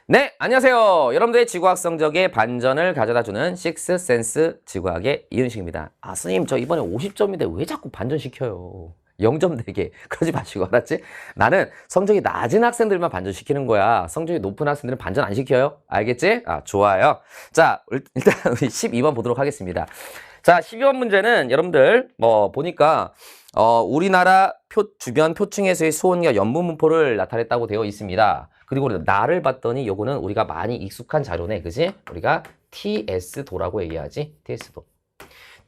네, 안녕하세요. 여러분들의 지구학 성적에 반전을 가져다주는 식스센스 지구학의 이윤식입니다. 아, 선생님, 저 이번에 50점인데 왜 자꾸 반전시켜요? 0점 내게. 그러지 마시고, 알았지? 나는 성적이 낮은 학생들만 반전시키는 거야. 성적이 높은 학생들은 반전 안 시켜요. 알겠지? 아, 좋아요. 자, 일단 우리 12번 보도록 하겠습니다. 자, 12번 문제는 여러분들, 보니까, 우리나라 주변 표층에서의 수온과 염분 분포를 나타냈다고 되어 있습니다. 그리고 나를 봤더니 요거는 우리가 많이 익숙한 자료네. 그지? 우리가 TS도라고 얘기하지. TS도.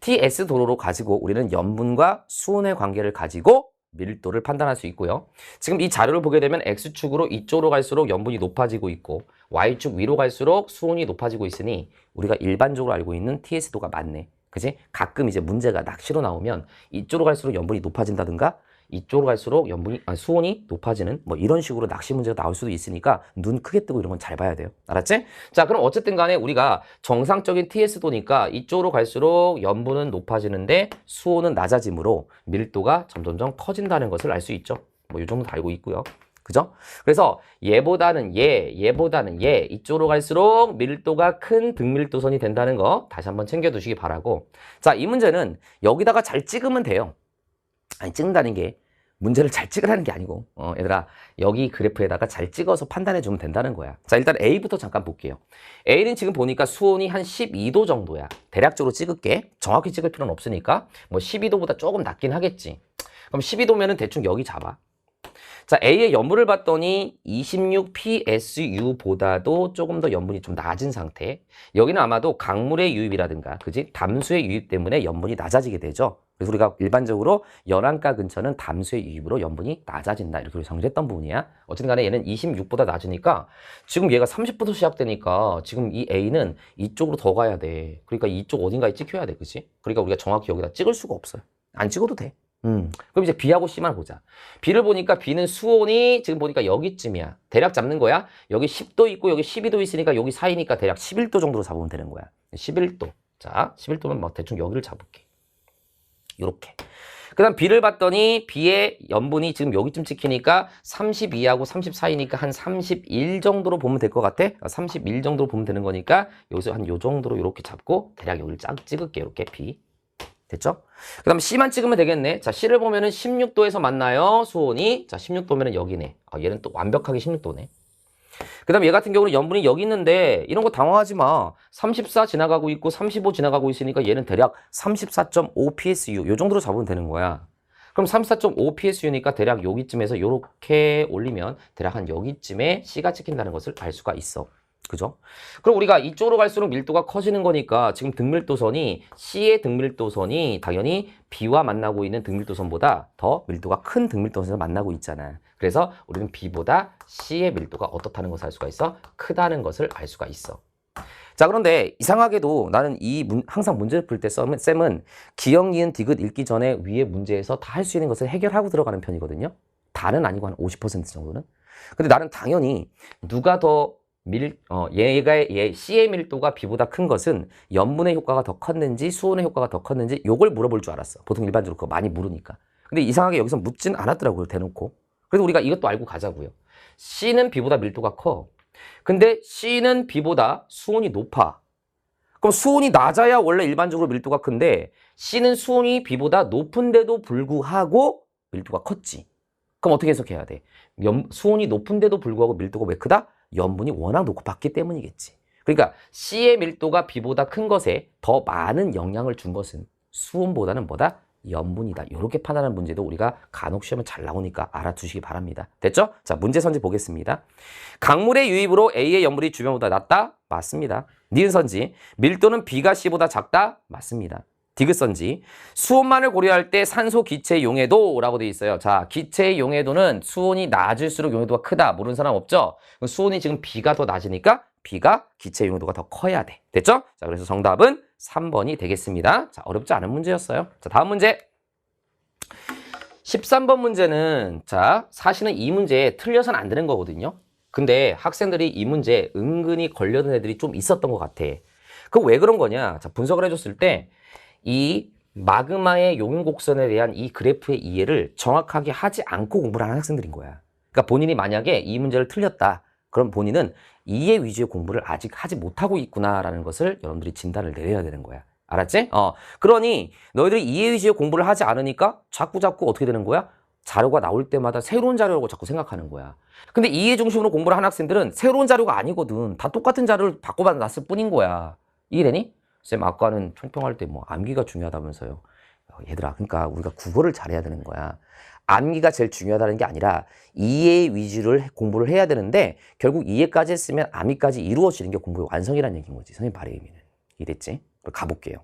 TS도로 가지고 우리는 염분과 수온의 관계를 가지고 밀도를 판단할 수 있고요. 지금 이 자료를 보게 되면 X축으로 이쪽으로 갈수록 염분이 높아지고 있고 Y축 위로 갈수록 수온이 높아지고 있으니 우리가 일반적으로 알고 있는 TS도가 맞네. 그지? 가끔 이제 문제가 낚시로 나오면 이쪽으로 갈수록 염분이 높아진다든가 이쪽으로 갈수록 수온이 높아지는 이런 식으로 낚시 문제가 나올 수도 있으니까 눈 크게 뜨고 이런 건 잘 봐야 돼요. 알았지? 자, 그럼 어쨌든 간에 우리가 정상적인 TS도니까 이쪽으로 갈수록 염분은 높아지는데 수온은 낮아지므로 밀도가 점점점 커진다는 것을 알 수 있죠. 이 정도 다 알고 있고요. 그죠? 그래서 얘보다는 얘보다는 이쪽으로 갈수록 밀도가 큰 등밀도선이 된다는 거 다시 한번 챙겨두시기 바라고. 자, 이 문제는 여기다가 잘 찍으면 돼요. 아니, 찍는다는 게 문제를 잘 찍으라는 게 아니고 얘들아, 여기 그래프에다가 잘 찍어서 판단해 주면 된다는 거야. 자, 일단 A부터 잠깐 볼게요. A는 지금 보니까 수온이 한 12도 정도야. 대략적으로 찍을게. 정확히 찍을 필요는 없으니까 12도보다 조금 낮긴 하겠지. 그럼 12도면은 대충 여기 잡아. 자, A의 염분을 봤더니 26psu보다도 조금 더 염분이 좀 낮은 상태. 여기는 아마도 강물의 유입이라든가, 그지? 담수의 유입 때문에 염분이 낮아지게 되죠. 그래서 우리가 일반적으로 열한가 근처는 담수의 유입으로 염분이 낮아진다. 이렇게 정리했던 부분이야. 어쨌든 간에 얘는 26보다 낮으니까 지금 얘가 30부터 시작되니까 지금 이 A는 이쪽으로 더 가야 돼. 그러니까 이쪽 어딘가에 찍혀야 돼. 그지? 그러니까 우리가 정확히 여기다 찍을 수가 없어요. 안 찍어도 돼. 그럼 이제 B하고 C만 보자. B를 보니까 B는 수온이 지금 보니까 여기쯤이야. 대략 잡는 거야. 여기 10도 있고 여기 12도 있으니까 여기 사이니까 대략 11도 정도로 잡으면 되는 거야. 11도. 자, 11도면 대충 여기를 잡을게. 요렇게. 그 다음 B를 봤더니 B의 염분이 지금 여기쯤 찍히니까 32하고 30 사이니까 한 31 정도로 보면 될 것 같아. 31 정도로 보면 되는 거니까 여기서 한 요 정도로 이렇게 잡고 대략 여기를 쫙 찍을게. 이렇게 B. 됐죠? 그 다음에 C만 찍으면 되겠네. 자, C를 보면은 16도에서 만나요. 수온이. 자, 16도면은 여기네. 얘는 또 완벽하게 16도네. 그 다음에 얘 같은 경우는 염분이 여기 있는데 이런 거 당황하지 마. 34 지나가고 있고 35 지나가고 있으니까 얘는 대략 34.5 psu 요 정도로 잡으면 되는 거야. 그럼 34.5 psu니까 대략 여기쯤에서 요렇게 올리면 대략 한 여기쯤에 C가 찍힌다는 것을 알 수가 있어. 그죠? 그럼 우리가 이쪽으로 갈수록 밀도가 커지는 거니까 지금 등밀도선이 C의 등밀도선이 당연히 B와 만나고 있는 등밀도선보다 더 밀도가 큰 등밀도선을 만나고 있잖아. 그래서 우리는 B보다 C의 밀도가 어떻다는 것을 알 수가 있어? 크다는 것을 알 수가 있어. 자, 그런데 이상하게도 나는 항상 문제를 풀 때 쌤은 기역, 니은, 디귿 읽기 전에 위에 문제에서 다 할 수 있는 것을 해결하고 들어가는 편이거든요. 다는 아니고 한 50% 정도는. 근데 나는 당연히 누가 더 C의 밀도가 B보다 큰 것은 염분의 효과가 더 컸는지 수온의 효과가 더 컸는지 요걸 물어볼 줄 알았어. 보통 일반적으로 그거 많이 물으니까. 근데 이상하게 여기서 묻진 않았더라고요. 대놓고. 그래서 우리가 이것도 알고 가자고요. C는 B보다 밀도가 커. 근데 C는 B보다 수온이 높아. 그럼 수온이 낮아야 원래 일반적으로 밀도가 큰데 C는 수온이 B보다 높은데도 불구하고 밀도가 컸지. 그럼 어떻게 해석해야 돼? 수온이 높은데도 불구하고 밀도가 왜 크다? 염분이 워낙 높았기 때문이겠지. 그러니까 C의 밀도가 B보다 큰 것에 더 많은 영향을 준 것은 수온보다는 뭐다? 염분이다. 이렇게 판단하는 문제도 우리가 간혹 시험에 잘 나오니까 알아두시기 바랍니다. 됐죠? 자, 문제 선지 보겠습니다. 강물의 유입으로 A의 염분이 주변보다 낮다? 맞습니다. 니은 선지. 밀도는 B가 C보다 작다? 맞습니다. 디귿 선지. 수온만을 고려할 때 산소 기체 용해도라고 되어 있어요. 자, 기체의 용해도는 수온이 낮을수록 용해도가 크다. 모르는 사람 없죠? 수온이 지금 B가 더 낮으니까 B가 기체 용해도가 더 커야 돼. 됐죠? 자, 그래서 정답은 3번이 되겠습니다. 자, 어렵지 않은 문제였어요. 자, 다음 문제. 13번 문제는 자, 사실은 이 문제에 틀려서는 안 되는 거거든요. 근데 학생들이 이 문제에 은근히 걸려든 애들이 좀 있었던 것 같아. 그거 왜 그런 거냐? 자, 분석을 해줬을 때 이 마그마의 용융곡선에 대한 이 그래프의 이해를 정확하게 하지 않고 공부를 하는 학생들인 거야. 그러니까 본인이 만약에 이 문제를 틀렸다. 그럼 본인은 이해 위주의 공부를 아직 하지 못하고 있구나라는 것을 여러분들이 진단을 내려야 되는 거야. 알았지? 그러니 너희들이 이해 위주의 공부를 하지 않으니까 자꾸 어떻게 되는 거야? 자료가 나올 때마다 새로운 자료라고 자꾸 생각하는 거야. 근데 이해 중심으로 공부를 하는 학생들은 새로운 자료가 아니거든. 다 똑같은 자료를 바꿔놨을 뿐인 거야. 이해되니? 쌤 아까는 총평할 때 뭐 암기가 중요하다면서요. 얘들아, 그러니까 우리가 국어를 잘해야 되는 거야. 암기가 제일 중요하다는 게 아니라 이해 위주를 공부를 해야 되는데 결국 이해까지 했으면 암기까지 이루어지는 게 공부의 완성이라는 얘기인 거지. 선생님 말의 의미는. 이해됐지? 가볼게요.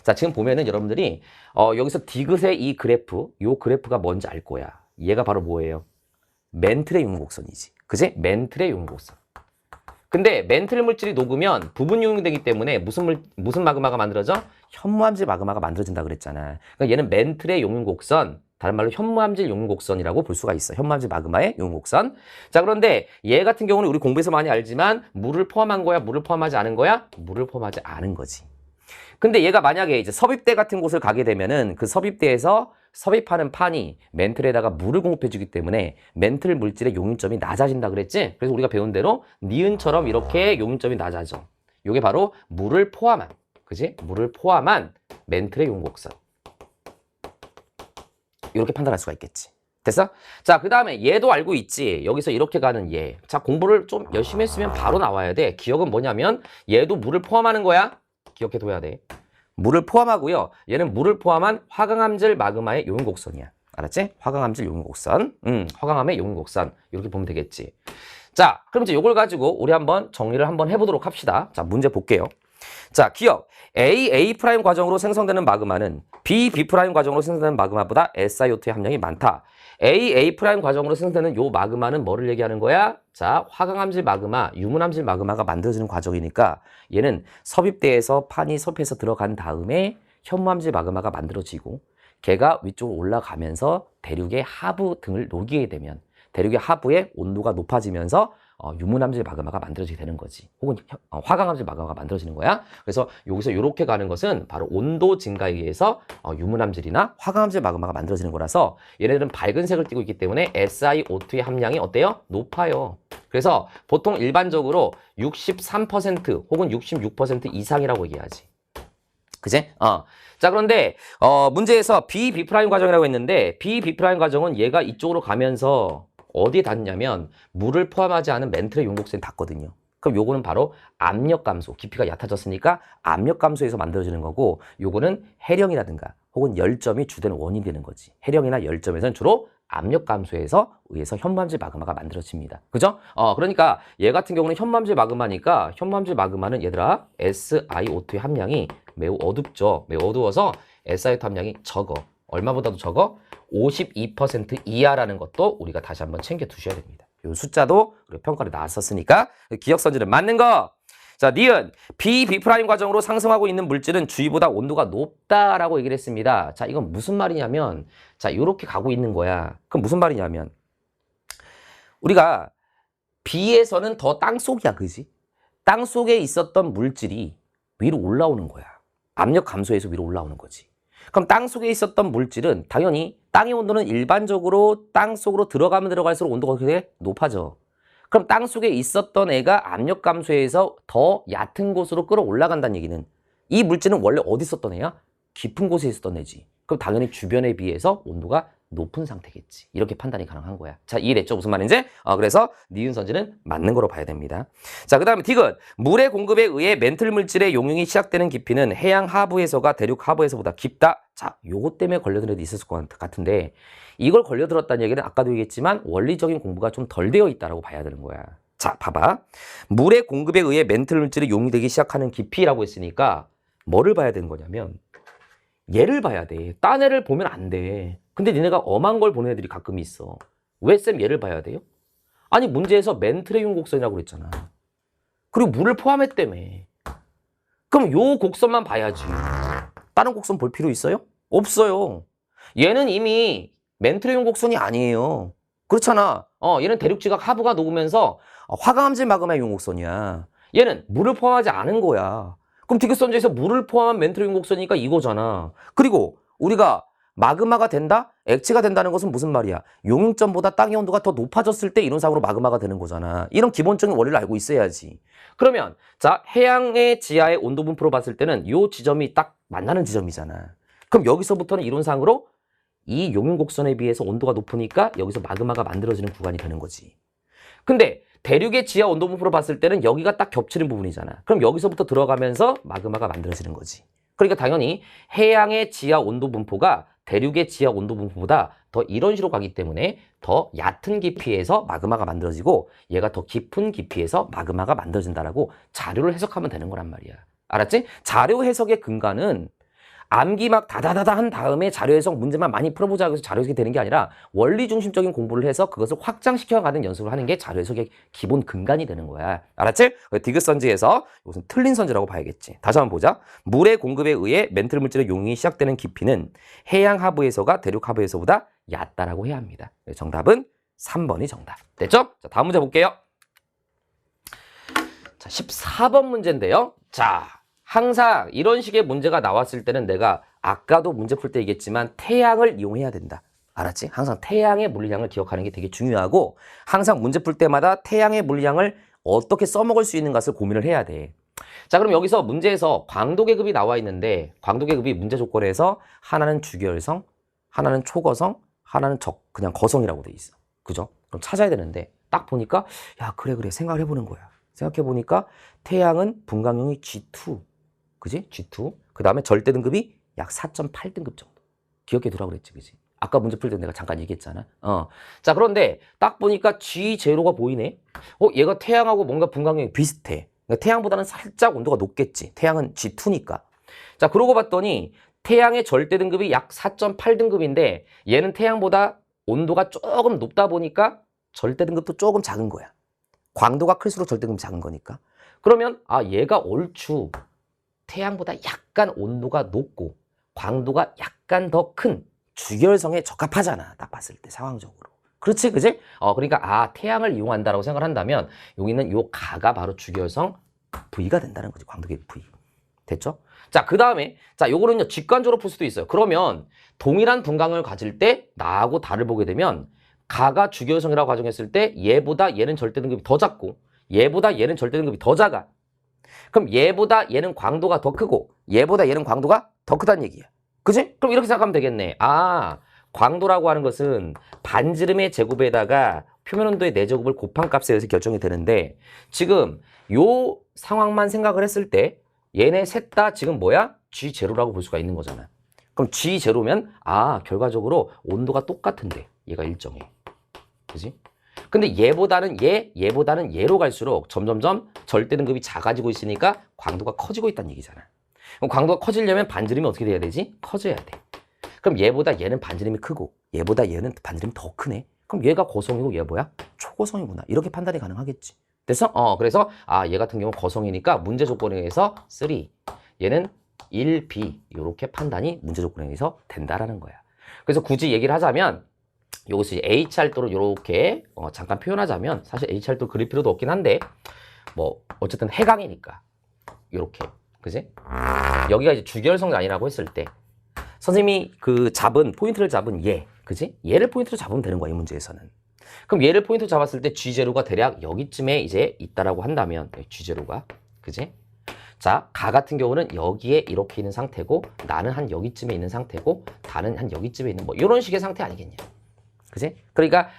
자, 지금 보면은 여러분들이 여기서 디귿의 이 그래프, 요 그래프가 뭔지 알 거야. 얘가 바로 뭐예요? 멘틀의 용곡선이지. 그지? 멘틀의 용곡선. 근데 멘틀 물질이 녹으면 부분 용융되기 때문에 무슨 마그마가 만들어져? 현무암질 마그마가 만들어진다 그랬잖아. 그러니까 얘는 멘틀의 용융곡선, 다른 말로 현무암질 용융곡선이라고 볼 수가 있어. 현무암질 마그마의 용융곡선. 자, 그런데 얘 같은 경우는 우리 공부에서 많이 알지만 물을 포함한 거야? 물을 포함하지 않은 거야? 물을 포함하지 않은 거지. 근데 얘가 만약에 이제 섭입대 같은 곳을 가게 되면은 그 섭입대에서 섭입하는 판이 멘틀에다가 물을 공급해주기 때문에 멘틀 물질의 용융점이 낮아진다 그랬지? 그래서 우리가 배운 대로 니은처럼 이렇게 용융점이 낮아져. 요게 바로 물을 포함한, 그지? 물을 포함한 멘틀의 용곡선. 이렇게 판단할 수가 있겠지. 됐어? 자, 그 다음에 얘도 알고 있지. 여기서 이렇게 가는 얘. 자, 공부를 좀 열심히 했으면 바로 나와야 돼. 기억은 뭐냐면 얘도 물을 포함하는 거야. 기억해둬야 돼. 물을 포함하고요. 얘는 물을 포함한 화강암질 마그마의 용융곡선이야. 알았지? 화강암질 용융곡선. 화강암의 용융곡선. 이렇게 보면 되겠지. 자, 그럼 이제 이걸 가지고 우리 한번 정리를 한번 해보도록 합시다. 자, 문제 볼게요. 자, 기억. A 과정으로 생성되는 마그마는 B 과정으로 생성되는 마그마보다 SiO2의 함량이 많다. A 과정으로 생성되는 요 마그마는 뭐를 얘기하는 거야? 자, 화강암질 마그마, 유문암질 마그마가 만들어지는 과정이니까 얘는 섭입대에서 판이 섭해서 들어간 다음에 현무암질 마그마가 만들어지고 걔가 위쪽으로 올라가면서 대륙의 하부 등을 녹이게 되면 대륙의 하부의 온도가 높아지면서 유문암질 마그마가 만들어지게 되는 거지. 혹은 화강암질 마그마가 만들어지는 거야. 그래서 여기서 이렇게 가는 것은 바로 온도 증가에 의해서 유문암질이나 화강암질 마그마가 만들어지는 거라서 얘네들은 밝은 색을 띠고 있기 때문에 SiO2의 함량이 어때요? 높아요. 그래서 보통 일반적으로 63% 혹은 66% 이상이라고 얘기하지. 그지? 자, 그런데 문제에서 B 과정이라고 했는데 B 과정은 얘가 이쪽으로 가면서 어디에 닿냐면 물을 포함하지 않은 멘틀의 용곡선에 닿거든요. 그럼 요거는 바로 압력 감소, 깊이가 얕아졌으니까 압력 감소에서 만들어지는 거고 요거는 해령이라든가 혹은 열점이 주된 원인이 되는 거지. 해령이나 열점에서는 주로 압력 감소에서 의해서 현무암질 마그마가 만들어집니다. 그죠? 그러니까 얘 같은 경우는 현무암질 마그마니까 현무암질 마그마는 얘들아 SiO2의 함량이 매우 어둡죠. 매우 어두워서 SiO2 함량이 적어. 얼마보다도 적어? 52% 이하라는 것도 우리가 다시 한번 챙겨 두셔야 됩니다. 이 숫자도 우리 평가를 나왔었으니까 기억선지는 맞는 거. 자, 니은 B 과정으로 상승하고 있는 물질은 주위보다 온도가 높다라고 얘기를 했습니다. 자, 이건 무슨 말이냐면 자, 이렇게 가고 있는 거야. 그럼 무슨 말이냐면 우리가 B에서는 더 땅속이야, 그지? 땅속에 있었던 물질이 위로 올라오는 거야. 압력 감소해서 위로 올라오는 거지. 그럼 땅속에 있었던 물질은 당연히 땅의 온도는 일반적으로 땅속으로 들어가면 들어갈수록 온도가 그렇게 높아져. 그럼 땅속에 있었던 애가 압력 감소해서 더 얕은 곳으로 끌어올라간다는 얘기는 이 물질은 원래 어디 있었던 애야? 깊은 곳에 있었던 애지. 그럼 당연히 주변에 비해서 온도가 높은 상태겠지. 이렇게 판단이 가능한 거야. 자, 이해됐죠? 무슨 말인지? 그래서 니은 선지는 맞는 거로 봐야 됩니다. 자, 그 다음에 디귿. 물의 공급에 의해 멘틀 물질의 용융이 시작되는 깊이는 해양 하부에서가 대륙 하부에서보다 깊다. 자, 요거 때문에 걸려든 애도 있었을 것 같은데 이걸 걸려들었다는 얘기는 아까도 얘기했지만 원리적인 공부가 좀 덜 되어 있다라고 봐야 되는 거야. 자, 봐봐. 물의 공급에 의해 멘틀 물질이 용이되기 시작하는 깊이라고 했으니까 뭐를 봐야 되는 거냐면 얘를 봐야 돼. 딴 애를 보면 안 돼. 근데 니네가 엄한 걸 보는 애들이 가끔 있어. 왜 쌤 얘를 봐야 돼요? 아니 문제에서 멘틀의 용곡선이라고 그랬잖아. 그리고 물을 포함했다며. 그럼 요 곡선만 봐야지. 다른 곡선 볼 필요 있어요? 없어요. 얘는 이미 멘틀의 용곡선이 아니에요. 그렇잖아. 얘는 대륙지각 하부가 녹으면서 화강암질 마그마의 용곡선이야. 얘는 물을 포함하지 않은 거야. 그럼 디귿선지에서 물을 포함한 멘틀의 용곡선이니까 이거잖아. 그리고 우리가 마그마가 된다? 액체가 된다는 것은 무슨 말이야? 용융점보다 땅의 온도가 더 높아졌을 때 이론상으로 마그마가 되는 거잖아. 이런 기본적인 원리를 알고 있어야지. 그러면 자, 해양의 지하의 온도 분포로 봤을 때는 요 지점이 딱 만나는 지점이잖아. 그럼 여기서부터는 이론상으로 이 용융곡선에 비해서 온도가 높으니까 여기서 마그마가 만들어지는 구간이 되는 거지. 근데 대륙의 지하 온도 분포로 봤을 때는 여기가 딱 겹치는 부분이잖아. 그럼 여기서부터 들어가면서 마그마가 만들어지는 거지. 그러니까 당연히 해양의 지하 온도 분포가 대륙의 지하 온도 분포보다 더 이런 식으로 가기 때문에 더 얕은 깊이에서 마그마가 만들어지고 얘가 더 깊은 깊이에서 마그마가 만들어진다라고 자료를 해석하면 되는 거란 말이야. 알았지? 자료 해석의 근간은 암기 막 다다다다 한 다음에 자료 해석 문제만 많이 풀어보자 해서 자료 해석이 되는 게 아니라 원리 중심적인 공부를 해서 그것을 확장시켜가는 연습을 하는 게 자료 해석의 기본 근간이 되는 거야. 알았지? 디귿선지에서 이것은 틀린 선지라고 봐야겠지. 다시 한번 보자. 물의 공급에 의해 멘틀 물질의 용융이 시작되는 깊이는 해양 하부에서가 대륙 하부에서보다 얕다라고 해야 합니다. 정답은 3번이 정답. 됐죠? 자, 다음 문제 볼게요. 자, 14번 문제인데요. 자, 항상 이런 식의 문제가 나왔을 때는 내가 아까도 문제 풀 때 얘기했지만 태양을 이용해야 된다. 알았지? 항상 태양의 물리량을 기억하는 게 되게 중요하고 항상 문제 풀 때마다 태양의 물리량을 어떻게 써먹을 수 있는 것을 고민을 해야 돼. 자, 그럼 여기서 문제에서 광도 계급이 나와 있는데 광도 계급이 문제 조건에서 하나는 주기혈성, 하나는 초거성, 하나는 그냥 거성이라고 돼 있어. 그죠? 그럼 찾아야 되는데 딱 보니까 야, 그래 생각을 해보는 거야. 생각해보니까 태양은 분광용이 G2. 그지? G2. 그 다음에 절대 등급이 약 4.8등급 정도. 기억해 두라고 그랬지, 그지? 아까 문제 풀 때 내가 잠깐 얘기했잖아. 자, 그런데 딱 보니까 G0가 보이네. 얘가 태양하고 뭔가 분광용이 비슷해. 그러니까 태양보다는 살짝 온도가 높겠지. 태양은 G2니까. 자, 그러고 봤더니 태양의 절대 등급이 약 4.8등급인데 얘는 태양보다 온도가 조금 높다 보니까 절대 등급도 조금 작은 거야. 광도가 클수록 절대 등급이 작은 거니까. 그러면 얘가 얼추 태양보다 약간 온도가 높고 광도가 약간 더 큰 주기혈성에 적합하잖아. 딱 봤을 때 상황적으로. 그렇지, 그지? 그러니까 태양을 이용한다라고 생각을 한다면 여기는 요 가가 바로 주기혈성 V가 된다는 거지. 광도계급 V. 됐죠? 자, 그 다음에 자, 요거는요 직관적으로 풀 수도 있어요. 그러면 동일한 분광을 가질 때 나하고 달을 보게 되면 가가 주기혈성이라고 가정했을 때 얘보다 얘는 절대 등급이 더 작고 얘보다 얘는 절대 등급이 더 작아. 그럼 얘보다 얘는 광도가 더 크고 얘보다 얘는 광도가 더 크다는 얘기야. 그지? 그럼 이렇게 생각하면 되겠네. 광도라고 하는 것은 반지름의 제곱에다가 표면 온도의 4제곱을 곱한 값에 의해서 결정이 되는데 지금 요 상황만 생각을 했을 때 얘네 셋 다 지금 뭐야? G0라고 볼 수가 있는 거잖아. 그럼 G0면 결과적으로 온도가 똑같은데 얘가 일정해. 그지? 근데 얘보다는 얘보다는 얘로 갈수록 점점점 절대 등급이 작아지고 있으니까 광도가 커지고 있다는 얘기잖아. 그럼 광도가 커지려면 반지름이 어떻게 돼야 되지? 커져야 돼. 그럼 얘보다 얘는 반지름이 크고 얘보다 얘는 반지름이 더 크네. 그럼 얘가 거성이고 얘 뭐야? 초거성이구나. 이렇게 판단이 가능하겠지. 됐어? 그래서 얘 같은 경우는 거성이니까 문제 조건에 의해서 3, 얘는 1, B 이렇게 판단이 문제 조건에 의해서 된다라는 거야. 그래서 굳이 얘기를 하자면 여기서 H활도를 이렇게 잠깐 표현하자면 사실 H활도 그릴 필요도 없긴 한데 뭐 어쨌든 해강이니까 이렇게 그지? 여기가 이제 주기혈성 라인이라고 했을 때 선생님이 포인트를 잡은 얘 그지? 얘를 포인트로 잡으면 되는 거야 이 문제에서는. 그럼 얘를 포인트로 잡았을 때 G0가 대략 여기쯤에 이제 있다라고 한다면 G0가 그지? 자, 가 같은 경우는 여기에 이렇게 있는 상태고 나는 한 여기쯤에 있는 상태고 다는 한 여기쯤에 있는 뭐 이런 식의 상태 아니겠냐. 그지? 그러니까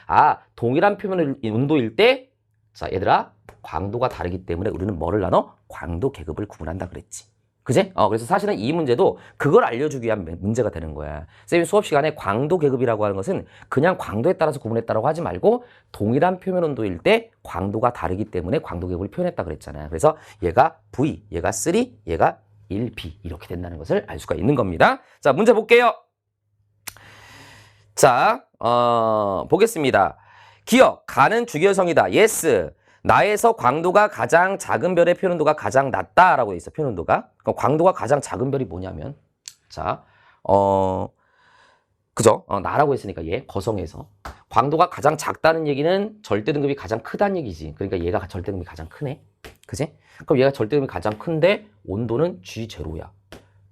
동일한 표면 온도일 때 자, 얘들아 광도가 다르기 때문에 우리는 뭐를 나눠? 광도 계급을 구분한다 그랬지. 그지? 그래서 사실은 이 문제도 그걸 알려주기 위한 문제가 되는 거야. 쌤이 수업 시간에 광도 계급이라고 하는 것은 그냥 광도에 따라서 구분했다라고 하지 말고 동일한 표면 온도일 때 광도가 다르기 때문에 광도 계급을 표현했다 그랬잖아요. 그래서 얘가 V, 얘가 3, 얘가 1B 이렇게 된다는 것을 알 수가 있는 겁니다. 자, 문제 볼게요. 자, 보겠습니다. 기억, 가는 주기혈성이다. Yes. 나에서 광도가 가장 작은 별의 표현온도가 가장 낮다라고 돼 있어. 표현온도가. 그럼 광도가 가장 작은 별이 뭐냐면 자, 그죠? 나라고 했으니까 얘 거성에서 광도가 가장 작다는 얘기는 절대 등급이 가장 크다는 얘기지. 그러니까 얘가 절대 등급이 가장 크네. 그지? 그럼 얘가 절대 등급이 가장 큰데 온도는 G0야.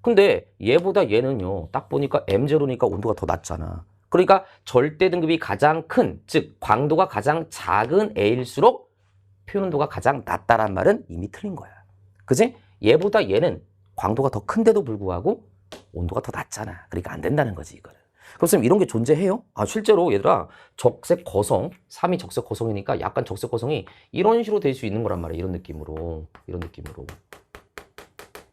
근데 얘보다 얘는요, 딱 보니까 M0니까 온도가 더 낮잖아. 그러니까 절대 등급이 가장 큰, 즉 광도가 가장 작은 A일수록 표현 온도가 가장 낮다란 말은 이미 틀린 거야. 그지? 얘보다 얘는 광도가 더 큰데도 불구하고 온도가 더 낮잖아. 그러니까 안 된다는 거지, 이거는. 그럼 선생님 이런 게 존재해요? 아, 실제로 얘들아, 적색 거성, 3이 적색 거성이니까 약간 적색 거성이 이런 식으로 될 수 있는 거란 말이야. 이런 느낌으로. 이런 느낌으로.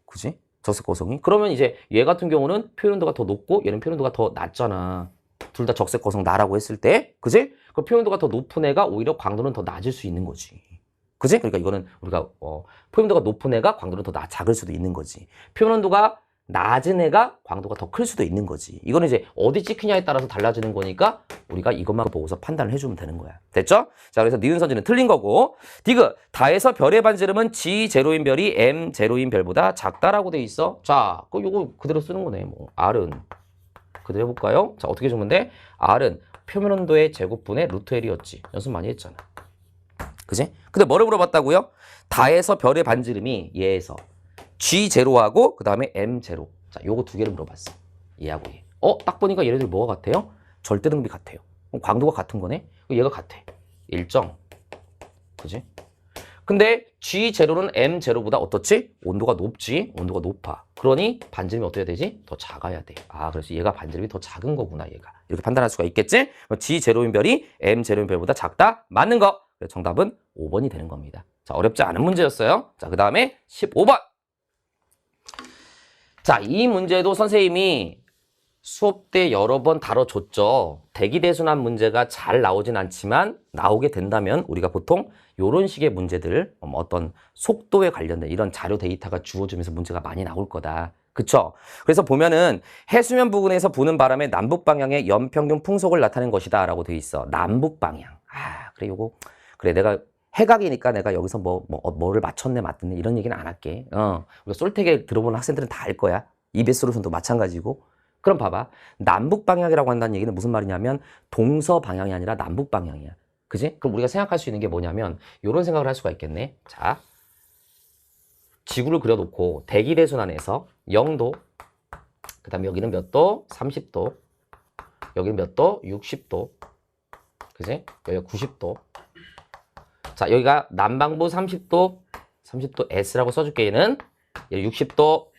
그지? 적색 거성이. 그러면 이제 얘 같은 경우는 표현 온도가 더 높고 얘는 표현 온도가 더 낮잖아. 둘 다 적색 거성 나라고 했을 때. 그지? 그 표현 온도가 더 높은 애가 오히려 광도는 더 낮을 수 있는 거지. 그지? 그러니까 이거는 우리가 표현 온도가 높은 애가 광도는 더 작을 수도 있는 거지. 표현 온도가 낮은 애가 광도가 더 클 수도 있는 거지. 이거는 이제 어디 찍히냐에 따라서 달라지는 거니까 우리가 이것만 보고서 판단을 해주면 되는 거야. 됐죠? 자, 그래서 니은 선지는 틀린 거고. 디귿, 다에서 별의 반지름은 G0인 별이 M0인 별보다 작다라고 돼 있어. 자, 요거 그대로 쓰는 거네. 뭐 R은 그대로 해볼까요? 자, 어떻게 주면 돼? R은 표면 온도의 제곱분의 루트 L이었지. 연습 많이 했잖아. 그지? 근데 뭐를 물어봤다고요? 다에서 별의 반지름이 얘에서 G0하고 그 다음에 M0. 자, 요거 두 개를 물어봤어. 얘하고 얘. 딱 보니까 얘네들 뭐가 같아요? 절대 등비 같아요. 그럼 광도가 같은 거네? 얘가 같아. 일정. 그지? 근데 G0는 M0보다 어떻지? 온도가 높지? 온도가 높아. 그러니 반지름이 어떻게 되지? 더 작아야 돼. 아, 그래서 얘가 반지름이 더 작은 거구나, 얘가. 이렇게 판단할 수가 있겠지? G0인 별이 M0인 별보다 작다? 맞는 거. 그래서 정답은 5번이 되는 겁니다. 자, 어렵지 않은 문제였어요. 자, 그 다음에 15번. 자, 이 문제도 선생님이 수업 때 여러 번 다뤄줬죠. 대기대순환 문제가 잘 나오진 않지만 나오게 된다면 우리가 보통 이런 식의 문제들, 어떤 속도에 관련된 이런 자료 데이터가 주어지면서 문제가 많이 나올 거다. 그쵸? 그래서 보면은 해수면 부근에서 부는 바람에 남북 방향의 연평균 풍속을 나타낸 것이다 라고 돼 있어. 남북 방향. 아, 그래, 요거. 그래, 내가 해각이니까 내가 여기서 뭐를 맞췄네, 맞았네, 이런 얘기는 안 할게. 우리가 솔택에 들어보는 학생들은 다 알 거야. EBS 솔루션도 마찬가지고. 그럼 봐봐. 남북 방향이라고 한다는 얘기는 무슨 말이냐면 동서 방향이 아니라 남북 방향이야. 그지? 그럼 우리가 생각할 수 있는 게 뭐냐면 이런 생각을 할 수가 있겠네. 자, 지구를 그려놓고 대기대순환에서 0도, 그 다음에 여기는 몇 도? 30도. 여기는 몇 도? 60도. 그지? 여기가 90도. 자, 여기가 남반부 30도, 30도 S라고 써줄게, 얘는. 얘 60도.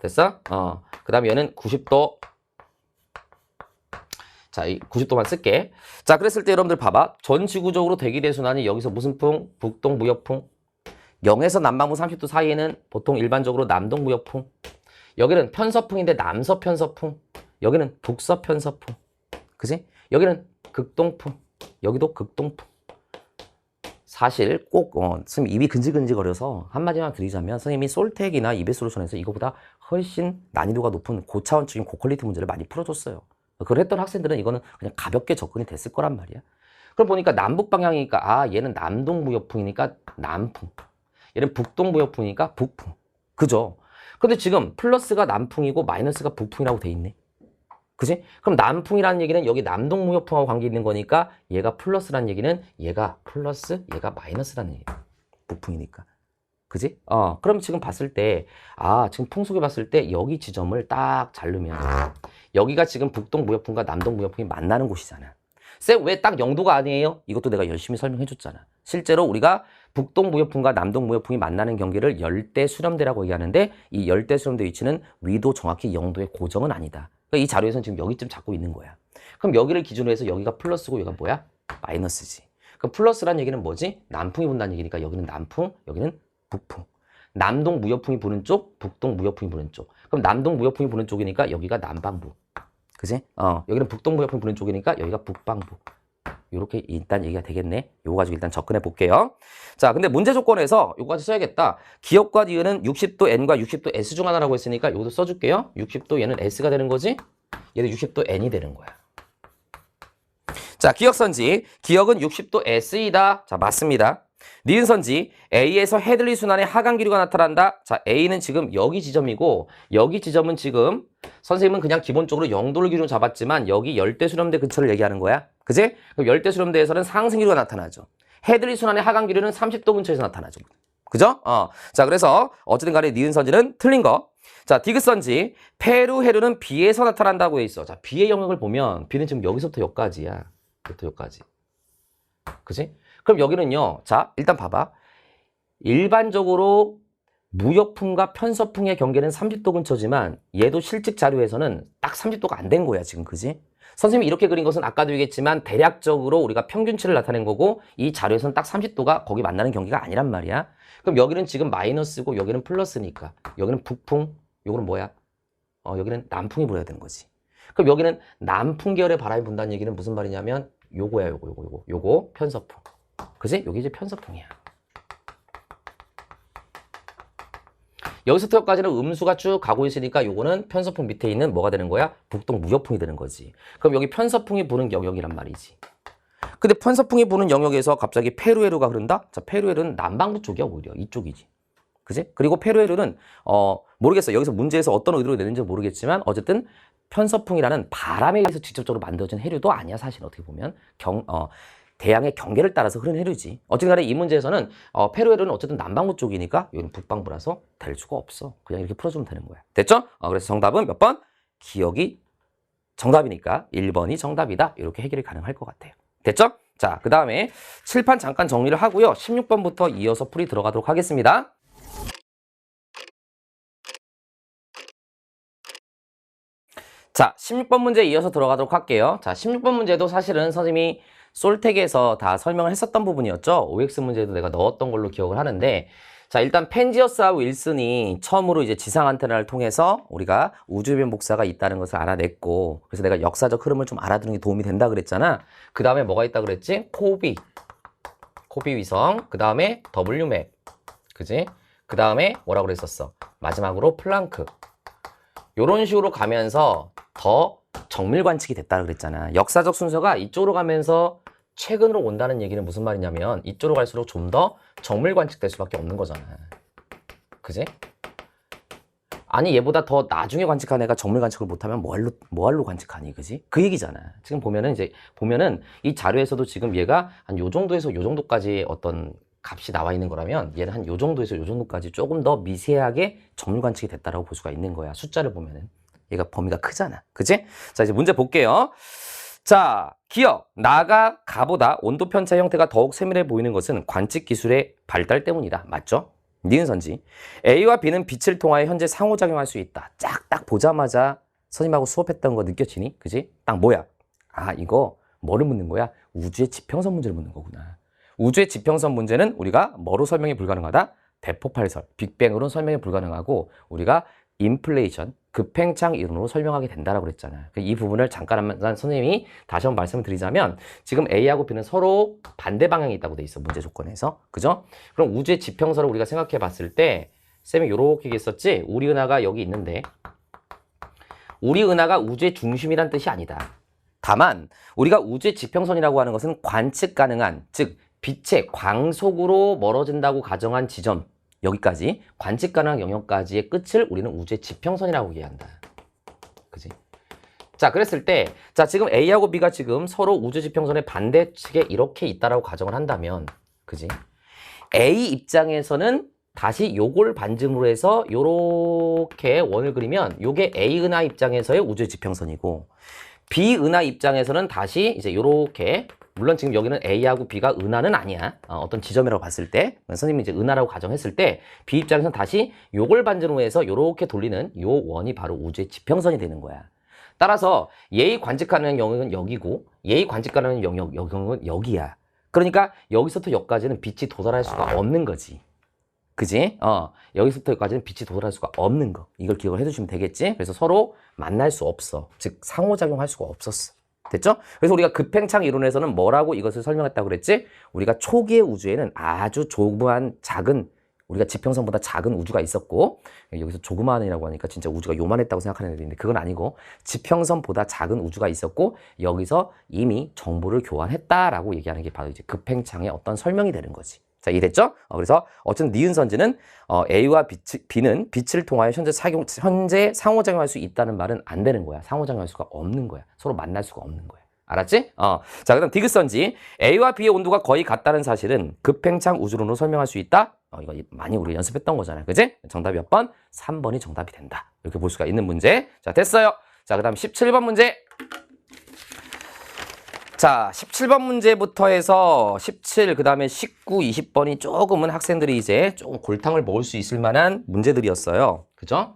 됐어? 그 다음에 얘는 90도. 자, 이 90도만 쓸게. 자, 그랬을 때 여러분들 봐봐. 전 지구적으로 대기대순환이 여기서 무슨 풍? 북동무역풍. 0에서 남반부 30도 사이에는 보통 일반적으로 남동무역풍. 여기는 편서풍인데 남서편서풍. 여기는 북서편서풍. 그지? 여기는 극동풍. 여기도 극동풍. 사실 꼭 선생님 입이 근질근질거려서 한마디만 드리자면 선생님이 솔텍이나 EBS 솔루션에서 이거보다 훨씬 난이도가 높은 고차원적인 고퀄리티 문제를 많이 풀어줬어요. 그걸 했던 학생들은 이거는 그냥 가볍게 접근이 됐을 거란 말이야. 그럼 보니까 남북 방향이니까 아, 얘는 남동무역풍이니까 남풍. 얘는 북동무역풍이니까 북풍. 그죠? 근데 지금 플러스가 남풍이고 마이너스가 북풍이라고 돼 있네. 그지? 그럼 남풍이라는 얘기는 여기 남동무역풍하고 관계 있는 거니까 얘가 플러스라는 얘기는 얘가 플러스, 얘가 마이너스라는 얘기야. 북풍이니까. 그지? 그럼 지금 봤을 때, 지금 풍속에 봤을 때 여기 지점을 딱 자르면 여기가 지금 북동무역풍과 남동무역풍이 만나는 곳이잖아. 쌤, 왜 딱 0도가 아니에요? 이것도 내가 열심히 설명해 줬잖아. 실제로 우리가 북동무역풍과 남동무역풍이 만나는 경계를 열대수렴대라고 얘기하는데 이 열대수렴대 위치는 위도 정확히 0도의 고정은 아니다. 이 자료에서는 지금 여기쯤 잡고 있는 거야. 그럼 여기를 기준으로 해서 여기가 플러스고 여기가 뭐야? 마이너스지. 그럼 플러스란 얘기는 뭐지? 남풍이 분다는 얘기니까 여기는 남풍, 여기는 북풍. 남동 무역풍이 부는 쪽, 북동 무역풍이 부는 쪽. 그럼 남동 무역풍이 부는 쪽이니까 여기가 남반부. 그지? 여기는 북동 무역풍이 부는 쪽이니까 여기가 북방부. 이렇게 일단 얘기가 되겠네. 요거 가지고 일단 접근해 볼게요. 자, 근데 문제 조건에서 요거 가지고 써야겠다. 기역과 니은은 60도 N과 60도 S 중 하나라고 했으니까 요것도 써줄게요. 60도 얘는 S가 되는 거지? 얘는 60도 N이 되는 거야. 자, 기역선지. 기역은 60도 S이다. 자, 맞습니다. 니은선지. A에서 헤들리 순환의 하강 기류가 나타난다. 자, A는 지금 여기 지점이고 여기 지점은 지금 선생님은 그냥 기본적으로 0도를 기준으로 잡았지만 여기 열대수렴대 근처를 얘기하는 거야. 그지? 그럼 열대수렴대에서는 상승 기류가 나타나죠. 헤들리 순환의 하강 기류는 30도 근처에서 나타나죠. 그죠? 자, 그래서 어쨌든 간에 니은선지는 틀린 거. 자, 디귿선지. 페루, 해류는 B에서 나타난다고 해 있어. 자, B의 영역을 보면 B는 지금 여기서부터 여기까지야. 여기부터 여기까지. 그지? 그럼 여기는요. 자, 일단 봐봐. 일반적으로 무역풍과 편서풍의 경계는 30도 근처지만 얘도 실측 자료에서는 딱 30도가 안 된 거야, 지금. 그지? 선생님이 이렇게 그린 것은 아까도 얘기했지만 대략적으로 우리가 평균치를 나타낸 거고 이 자료에서는 딱 30도가 거기 만나는 경계가 아니란 말이야. 그럼 여기는 지금 마이너스고 여기는 플러스니까 여기는 북풍, 요거는 뭐야? 여기는 남풍이 불어야 되는 거지. 그럼 여기는 남풍 계열의 바람이 분다는 얘기는 무슨 말이냐면 요거야, 요거 편서풍. 그지? 요게 이제 편서풍이야. 여기서부터 여기까지는 음수가 쭉 가고 있으니까 요거는 편서풍 밑에 있는 뭐가 되는 거야? 북동 무역풍이 되는 거지. 그럼 여기 편서풍이 부는 영역이란 말이지. 근데 편서풍이 부는 영역에서 갑자기 페루에루가 흐른다? 자, 페루에루는 남반구 쪽이야, 오히려. 이쪽이지. 그지? 그리고 페루에루는 모르겠어. 여기서 문제에서 어떤 의도로 내는지 모르겠지만 어쨌든 편서풍이라는 바람에 의해서 직접적으로 만들어진 해류도 아니야, 사실 어떻게 보면. 대양의 경계를 따라서 흐르는 해류지. 어쨌든 간에 이 문제에서는 페루에루는 어쨌든 남반구 쪽이니까 여기는 북반구라서 될 수가 없어. 그냥 이렇게 풀어주면 되는 거야. 됐죠? 그래서 정답은 몇 번? 기억이 정답이니까 1번이 정답이다. 이렇게 해결이 가능할 것 같아요. 됐죠? 자, 그 다음에 칠판 잠깐 정리를 하고요. 16번부터 이어서 풀이 들어가도록 하겠습니다. 자, 16번 문제 이어서 들어가도록 할게요. 자, 16번 문제도 사실은 선생님이 솔텍에서 다 설명을 했었던 부분이었죠. OX 문제도 내가 넣었던 걸로 기억을 하는데, 자, 일단 펜지어스와 윌슨이 처음으로 이제 지상 안테나를 통해서 우리가 우주변 복사가 있다는 것을 알아냈고, 그래서 내가 역사적 흐름을 좀 알아두는 게 도움이 된다 그랬잖아. 그 다음에 뭐가 있다 그랬지? 코비 위성, 그 다음에 WMAP, 그지? 그 다음에 뭐라고 그랬었어? 마지막으로 플랑크. 요런 식으로 가면서 더 정밀 관측이 됐다고 그랬잖아. 역사적 순서가 이쪽으로 가면서 최근으로 온다는 얘기는 무슨 말이냐면 이쪽으로 갈수록 좀 더 정밀 관측될 수밖에 없는 거잖아. 그지? 아니 얘보다 더 나중에 관측한 애가 정밀 관측을 못하면 뭐할로 관측하니, 그지? 그 얘기잖아. 지금 보면은 이 자료에서도 지금 얘가 한 요 정도에서 요 정도까지 어떤 값이 나와 있는 거라면 얘는 한 요 정도에서 요 정도까지 조금 더 미세하게 정밀 관측이 됐다라고 볼 수가 있는 거야. 숫자를 보면은. 얘가 범위가 크잖아. 그치? 자, 이제 문제 볼게요. 자, 기억. 나가 가보다 온도 편차 형태가 더욱 세밀해 보이는 것은 관측 기술의 발달 때문이다. 맞죠? 니은선지. A와 B는 빛을 통하여 현재 상호작용할 수 있다. 딱 보자마자 선생님하고 수업했던 거 느껴지니? 그지? 딱 뭐야? 아, 이거 뭐를 묻는 거야? 우주의 지평선 문제를 묻는 거구나. 우주의 지평선 문제는 우리가 뭐로 설명이 불가능하다? 대폭발설, 빅뱅으로는 설명이 불가능하고 우리가 인플레이션, 급팽창 이론으로 설명하게 된다라고 그랬잖아요. 이 부분을 잠깐 선생님이 다시 한번 말씀을 드리자면 지금 A하고 B는 서로 반대 방향이 있다고 돼 있어. 문제 조건에서. 그죠? 그럼 우주의 지평선을 우리가 생각해 봤을 때 쌤이 요렇게 얘기했었지? 우리 은하가 여기 있는데 우리 은하가 우주의 중심이란 뜻이 아니다. 다만 우리가 우주의 지평선이라고 하는 것은 관측 가능한, 즉 빛의 광속으로 멀어진다고 가정한 지점, 여기까지 관측 가능한 영역까지의 끝을 우리는 우주의 지평선이라고 얘기한다. 그지? 자, 그랬을 때, 자, 지금 A하고 B가 지금 서로 우주 지평선의 반대측에 이렇게 있다라고 가정을 한다면, 그지? A 입장에서는 다시 요걸 반증으로 해서 요렇게 원을 그리면 요게 A 은하 입장에서의 우주 지평선이고, B 은하 입장에서는 다시 이제 요렇게, 물론 지금 여기는 A하고 B가 은하는 아니야. 어떤 지점이라고 봤을 때, 선생님이 이제 은하라고 가정했을 때, B 입장에서는 다시 요걸 반전으로 해서 요렇게 돌리는 요 원이 바로 우주의 지평선이 되는 거야. 따라서 얘의 관측하는 영역은 여기고, 얘의 관측하는 영역은 여기야. 그러니까 여기서부터 여기까지는 빛이 도달할 수가 없는 거지. 그지? 여기서부터 여기까지는 빛이 도달할 수가 없는 거. 이걸 기억을 해두시면 되겠지? 그래서 서로 만날 수 없어. 즉, 상호작용할 수가 없었어. 됐죠? 그래서 우리가 급팽창 이론에서는 뭐라고 이것을 설명했다고 그랬지? 우리가 초기의 우주에는 아주 조그만 작은, 우리가 지평선보다 작은 우주가 있었고, 여기서 조그만이라고 하니까 진짜 우주가 요만했다고 생각하는 애들인데 그건 아니고 지평선보다 작은 우주가 있었고 여기서 이미 정보를 교환했다라고 얘기하는 게 바로 이제 급팽창의 어떤 설명이 되는 거지. 자, 이해됐죠? 그래서 어쨌든 니은선지는 A와 B는 빛을 통하여 현재 상호작용할 수 있다는 말은 안 되는 거야. 상호작용할 수가 없는 거야. 서로 만날 수가 없는 거야. 알았지? 자, 그다음 디귿선지. A와 B의 온도가 거의 같다는 사실은 급팽창 우주론으로 설명할 수 있다? 이거 많이 우리 연습했던 거잖아요. 그지? 정답이 몇 번? 3번이 정답이 된다. 이렇게 볼 수가 있는 문제. 자, 됐어요. 자, 그다음 17번 문제. 자, 17번 문제부터 해서 17, 그 다음에 19, 20번이 조금은 학생들이 이제 조금 골탕을 먹을 수 있을 만한 문제들이었어요. 그죠?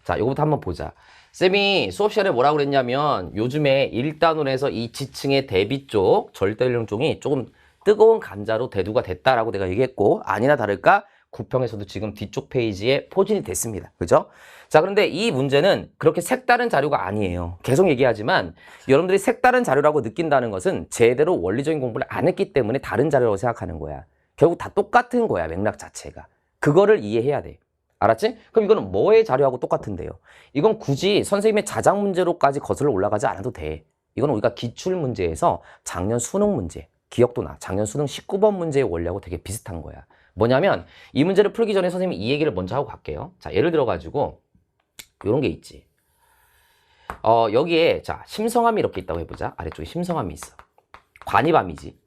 자, 요거부터 한번 보자. 쌤이 수업 시간에 뭐라고 그랬냐면 요즘에 1단원에서 이 지층의 대비 쪽, 절대연령 쪽이 조금 뜨거운 감자로 대두가 됐다라고 내가 얘기했고, 아니나 다를까 9평에서도 지금 뒤쪽 페이지에 포진이 됐습니다. 그죠? 자, 그런데 이 문제는 그렇게 색다른 자료가 아니에요. 계속 얘기하지만 여러분들이 색다른 자료라고 느낀다는 것은 제대로 원리적인 공부를 안 했기 때문에 다른 자료라고 생각하는 거야. 결국 다 똑같은 거야, 맥락 자체가. 그거를 이해해야 돼. 알았지? 그럼 이거는 뭐의 자료하고 똑같은데요? 이건 굳이 선생님의 자작 문제로까지 거슬러 올라가지 않아도 돼. 이건 우리가 기출 문제에서 작년 수능 문제, 기억도 나. 작년 수능 19번 문제의 원리하고 되게 비슷한 거야. 뭐냐면 이 문제를 풀기 전에 선생님이 이 얘기를 먼저 하고 갈게요. 자, 예를 들어 가지고 요런 게 있지. 여기에 자, 심성함이 이렇게 있다고 해보자. 아래쪽에 심성함이 있어. 관이밤이지.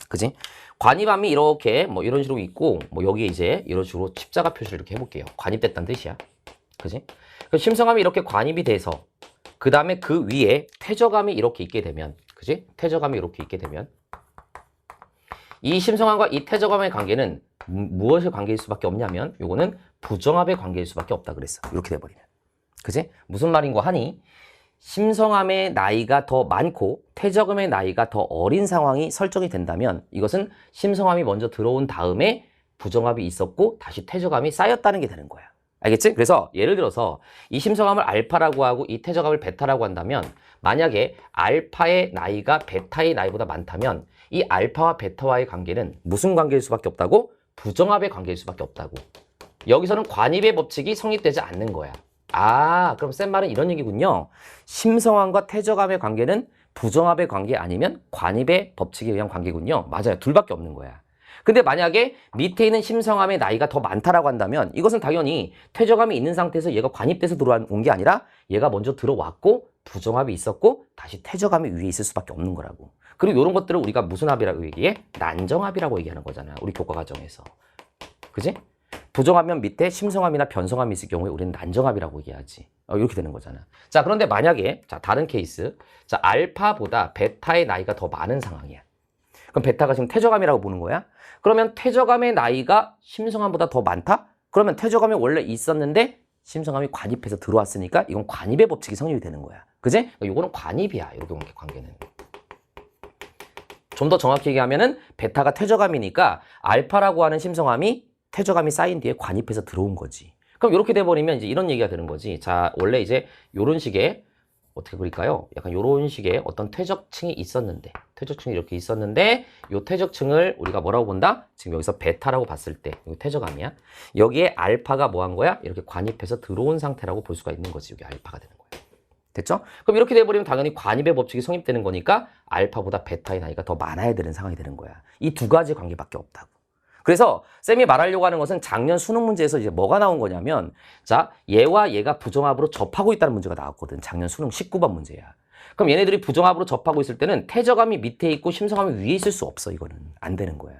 그지? 관이밤이 이렇게 뭐 이런 식으로 있고, 뭐 여기에 이제 이런 식으로 십자가 표시를 이렇게 해볼게요. 관입됐다는 뜻이야. 그지? 심성함이 이렇게 관입이 돼서 그 다음에 그 위에 퇴저감이 이렇게 있게 되면, 그지? 퇴저감이 이렇게 있게 되면 이 심성함과 이 퇴저감의 관계는 무엇의 관계일 수밖에 없냐면 요거는 부정합의 관계일 수밖에 없다 그랬어. 이렇게 돼버리면. 그지? 무슨 말인고 하니 심성함의 나이가 더 많고 퇴저감의 나이가 더 어린 상황이 설정이 된다면 이것은 심성함이 먼저 들어온 다음에 부정합이 있었고 다시 퇴저감이 쌓였다는 게 되는 거야. 알겠지? 그래서 예를 들어서 이 심성함을 알파라고 하고 이 퇴저감을 베타라고 한다면 만약에 알파의 나이가 베타의 나이보다 많다면 이 알파와 베타와의 관계는 무슨 관계일 수밖에 없다고? 부정합의 관계일 수밖에 없다고. 여기서는 관입의 법칙이 성립되지 않는 거야. 아, 그럼 쌤 말은 이런 얘기군요. 심성함과 퇴저감의 관계는 부정합의 관계 아니면 관입의 법칙에 의한 관계군요. 맞아요. 둘밖에 없는 거야. 근데 만약에 밑에 있는 심성함의 나이가 더 많다라고 한다면 이것은 당연히 퇴저감이 있는 상태에서 얘가 관입돼서 들어온 게 아니라 얘가 먼저 들어왔고 부정합이 있었고 다시 퇴저감이 위에 있을 수밖에 없는 거라고. 그리고 이런 것들을 우리가 무슨 합이라고 얘기해? 난정합이라고 얘기하는 거잖아. 우리 교과 과정에서. 그지? 부정하면 밑에 심성함이나 변성함이 있을 경우에 우리는 난정합이라고 얘기하지. 이렇게 되는 거잖아. 자, 그런데 만약에 자, 다른 케이스. 자, 알파보다 베타의 나이가 더 많은 상황이야. 그럼 베타가 지금 퇴저감이라고 보는 거야? 그러면 퇴저감의 나이가 심성함보다 더 많다? 그러면 퇴저감이 원래 있었는데 심성함이 관입해서 들어왔으니까 이건 관입의 법칙이 성립이 되는 거야. 그지? 이거는 관입이야. 이렇게 보는 게 관계는. 좀 더 정확히 얘기하면은 베타가 퇴저감이니까 알파라고 하는 심성함이 퇴저감이 쌓인 뒤에 관입해서 들어온 거지. 그럼 이렇게 돼버리면 이제 이런 얘기가 되는 거지. 자, 원래 이제 요런 식의 어떻게 그릴까요? 약간 요런 식의 어떤 퇴적층이 있었는데, 퇴적층이 이렇게 있었는데 요 퇴적층을 우리가 뭐라고 본다? 지금 여기서 베타라고 봤을 때 이거 퇴저감이야. 여기에 알파가 뭐 한 거야? 이렇게 관입해서 들어온 상태라고 볼 수가 있는 거지. 이게 알파가 되는 거야. 됐죠? 그럼 이렇게 돼버리면 당연히 관입의 법칙이 성립되는 거니까 알파보다 베타의 나이가 더 많아야 되는 상황이 되는 거야. 이 두 가지 관계밖에 없다고. 그래서 쌤이 말하려고 하는 것은 작년 수능 문제에서 이제 뭐가 나온 거냐면 자, 얘와 얘가 부정합으로 접하고 있다는 문제가 나왔거든. 작년 수능 19번 문제야. 그럼 얘네들이 부정합으로 접하고 있을 때는 퇴저감이 밑에 있고 심성함이 위에 있을 수 없어. 이거는 안 되는 거야.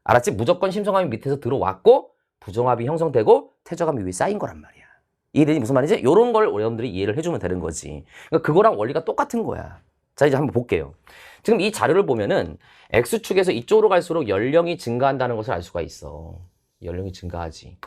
알았지? 무조건 심성함이 밑에서 들어왔고 부정합이 형성되고 퇴저감이 위에 쌓인 거란 말이야. 이해되니 무슨 말이지? 이런 걸 여러분들이 이해를 해주면 되는 거지. 그러니까 그거랑 원리가 똑같은 거야. 자, 이제 한번 볼게요. 지금 이 자료를 보면은 X축에서 이쪽으로 갈수록 연령이 증가한다는 것을 알 수가 있어. 연령이 증가하지.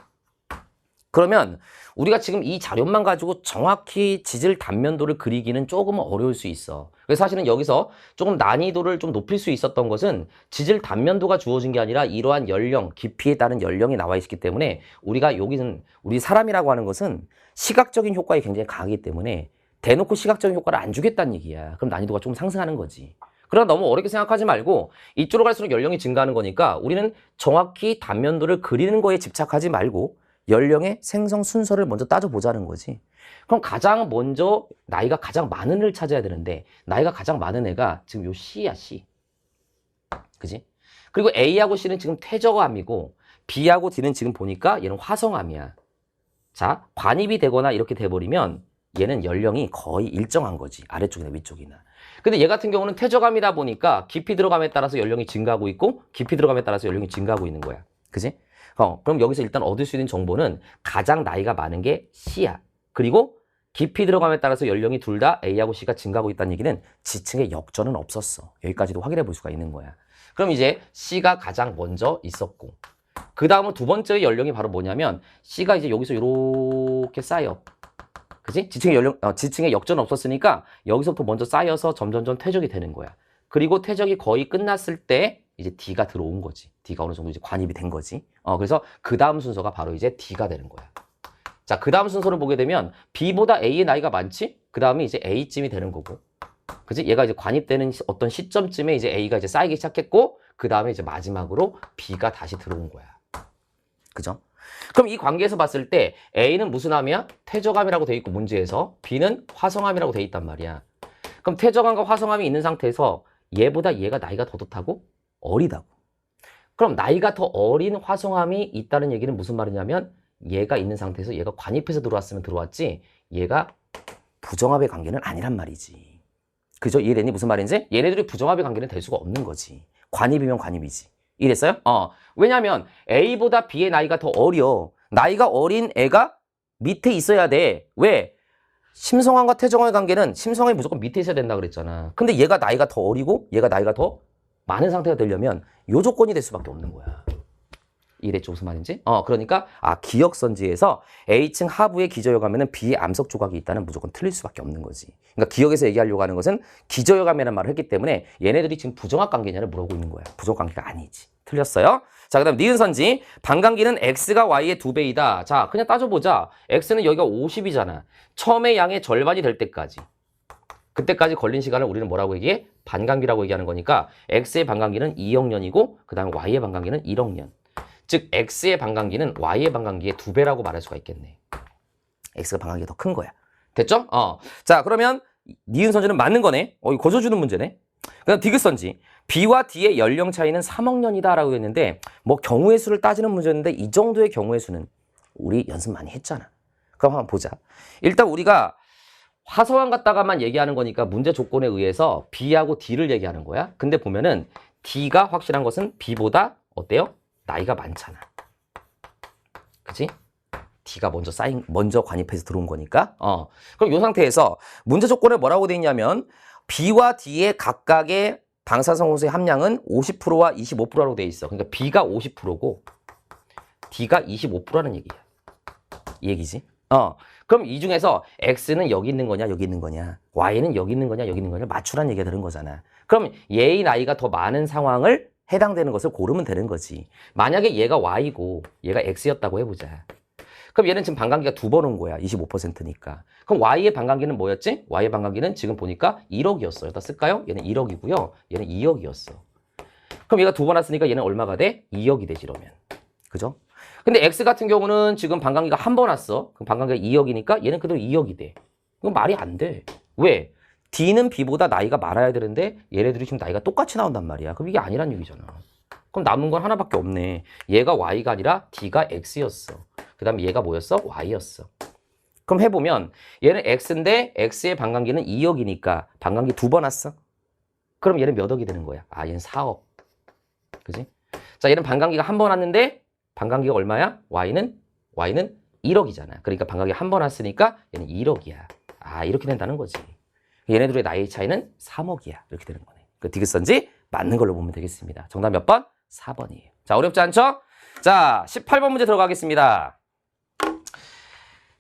그러면 우리가 지금 이 자료만 가지고 정확히 지질 단면도를 그리기는 조금 어려울 수 있어. 그래서 사실은 여기서 조금 난이도를 좀 높일 수 있었던 것은 지질 단면도가 주어진 게 아니라 이러한 연령, 깊이에 따른 연령이 나와 있기 때문에 우리가 여기는 우리 사람이라고 하는 것은 시각적인 효과에 굉장히 강하기 때문에 대놓고 시각적인 효과를 안 주겠다는 얘기야. 그럼 난이도가 좀 상승하는 거지. 그러나 너무 어렵게 생각하지 말고 이쪽으로 갈수록 연령이 증가하는 거니까 우리는 정확히 단면도를 그리는 거에 집착하지 말고 연령의 생성 순서를 먼저 따져보자는 거지. 그럼 가장 먼저 나이가 가장 많은 애를 찾아야 되는데 나이가 가장 많은 애가 지금 요 C야, C. 그지? 그리고 A하고 C는 지금 퇴저감이고 B하고 D는 지금 보니까 얘는 화성암이야. 자, 관입이 되거나 이렇게 돼버리면 얘는 연령이 거의 일정한 거지. 아래쪽이나 위쪽이나. 근데 얘 같은 경우는 퇴적암이다 보니까 깊이 들어감에 따라서 연령이 증가하고 있고 깊이 들어감에 따라서 연령이 증가하고 있는 거야. 그지? 그럼 여기서 일단 얻을 수 있는 정보는 가장 나이가 많은 게 C야. 그리고 깊이 들어감에 따라서 연령이 둘 다 A하고 C가 증가하고 있다는 얘기는 지층의 역전은 없었어. 여기까지도 확인해 볼 수가 있는 거야. 그럼 이제 C가 가장 먼저 있었고 그 다음은 두 번째 연령이 바로 뭐냐면 C가 이제 여기서 이렇게 쌓여. 그치? 지층의 역전 없었으니까 여기서부터 먼저 쌓여서 점점점 퇴적이 되는 거야. 그리고 퇴적이 거의 끝났을 때 이제 D가 들어온 거지. D가 어느 정도 이제 관입이 된 거지. 그래서 그 다음 순서가 바로 이제 D가 되는 거야. 자, 그 다음 순서를 보게 되면 B보다 A의 나이가 많지? 그 다음에 이제 A쯤이 되는 거고. 그치? 얘가 이제 관입되는 어떤 시점쯤에 이제 A가 이제 쌓이기 시작했고, 그 다음에 이제 마지막으로 B가 다시 들어온 거야. 그죠? 그럼 이 관계에서 봤을 때 A는 무슨 암이야? 퇴적암이라고 돼 있고 문제에서 B는 화성암이라고 돼 있단 말이야. 그럼 퇴적암과 화성암이 있는 상태에서 얘보다 얘가 나이가 더 좋다고? 어리다고. 그럼 나이가 더 어린 화성암이 있다는 얘기는 무슨 말이냐면 얘가 있는 상태에서 얘가 관입해서 들어왔으면 들어왔지 얘가 부정합의 관계는 아니란 말이지. 그죠? 이해되니? 무슨 말인지? 얘네들이 부정합의 관계는 될 수가 없는 거지. 관입이면 관입이지. 이랬어요? 왜냐면 A보다 B의 나이가 더 어려. 나이가 어린 애가 밑에 있어야 돼. 왜? 심성암과 퇴적암의 관계는 심성암이 무조건 밑에 있어야 된다 그랬잖아. 근데 얘가 나이가 더 어리고 얘가 나이가 더 많은 상태가 되려면 요 조건이 될 수밖에 없는 거야. 이랬죠? 무슨 말인지? 그러니까 기역선지에서 A층 하부에 기저효감에는 B의 암석 조각이 있다는 무조건 틀릴 수밖에 없는 거지. 그러니까 기역에서 얘기하려고 하는 것은 기저효감이라는 말을 했기 때문에 얘네들이 지금 부정합 관계냐를 물어보고 있는 거야. 부정합 관계가 아니지. 틀렸어요? 자, 그 다음 니은선지. 반감기는 X가 Y의 2배이다. 자, 그냥 따져보자. X는 여기가 50이잖아. 처음에 양의 절반이 될 때까지. 그때까지 걸린 시간을 우리는 뭐라고 얘기해? 반감기라고 얘기하는 거니까 X의 반감기는 2억 년이고 그 다음에 Y의 반감기는 1억 년. 즉 X의 반감기는 Y의 반감기의 2배라고 말할 수가 있겠네. X가 반감기가 더 큰 거야. 됐죠? 자, 그러면 니은선지는 맞는 거네. 이거 고쳐주는 문제네. 그다음 디귿선지. B와 D의 연령 차이는 3억 년이다 라고 했는데 뭐 경우의 수를 따지는 문제였는데 이 정도의 경우의 수는 우리 연습 많이 했잖아. 그럼 한번 보자. 일단 우리가 화성암 갖다가만 얘기하는 거니까 문제 조건에 의해서 B하고 D를 얘기하는 거야. 근데 보면은 D가 확실한 것은 B보다 어때요? 나이가 많잖아. 그치? D가 먼저 관입해서 들어온 거니까. 그럼 이 상태에서 문제 조건에 뭐라고 돼 있냐면 B와 D의 각각의 방사성분수의 함량은 50%와 25%라고 돼 있어. 그러니까 B가 50%고 D가 25%라는 얘기야. 이 얘기지. 그럼 이 중에서 X는 여기 있는 거냐, 여기 있는 거냐, Y는 여기 있는 거냐, 여기 있는 거냐 맞추라는 얘기가 되는 거잖아. 그럼 얘의 나이가 더 많은 상황을 해당되는 것을 고르면 되는 거지. 만약에 얘가 Y고 얘가 X였다고 해보자. 그럼 얘는 지금 반감기가 2번 온 거야. 25%니까. 그럼 Y의 반감기는 뭐였지? Y의 반감기는 지금 보니까 1억이었어. 여기다 쓸까요? 얘는 1억이고요. 얘는 2억이었어. 그럼 얘가 2번 왔으니까 얘는 얼마가 돼? 2억이 되지, 이러면. 그죠? 근데 X 같은 경우는 지금 반감기가 한 번 왔어. 그럼 반감기가 2억이니까 얘는 그대로 2억이 돼. 이건 말이 안 돼. 왜? D는 B보다 나이가 많아야 되는데 얘네들이 지금 나이가 똑같이 나온단 말이야. 그럼 이게 아니란 얘기잖아. 그럼 남은 건 하나밖에 없네. 얘가 Y가 아니라 D가 X였어. 그 다음에 얘가 뭐였어? Y였어. 그럼 해보면 얘는 X인데 X의 반감기는 2억이니까 반감기 2번 왔어. 그럼 얘는 몇 억이 되는 거야? 얘는 4억. 그지? 자, 얘는 반감기가 한 번 왔는데 반감기가 얼마야? Y는 1억이잖아. 그러니까 반감기가 한 번 왔으니까 얘는 1억이야. 이렇게 된다는 거지. 얘네들의 나이 차이는 3억이야. 이렇게 되는 거네. 그 디귿선지 맞는 걸로 보면 되겠습니다. 정답 몇 번? 4번이에요. 자, 어렵지 않죠? 자, 18번 문제 들어가겠습니다.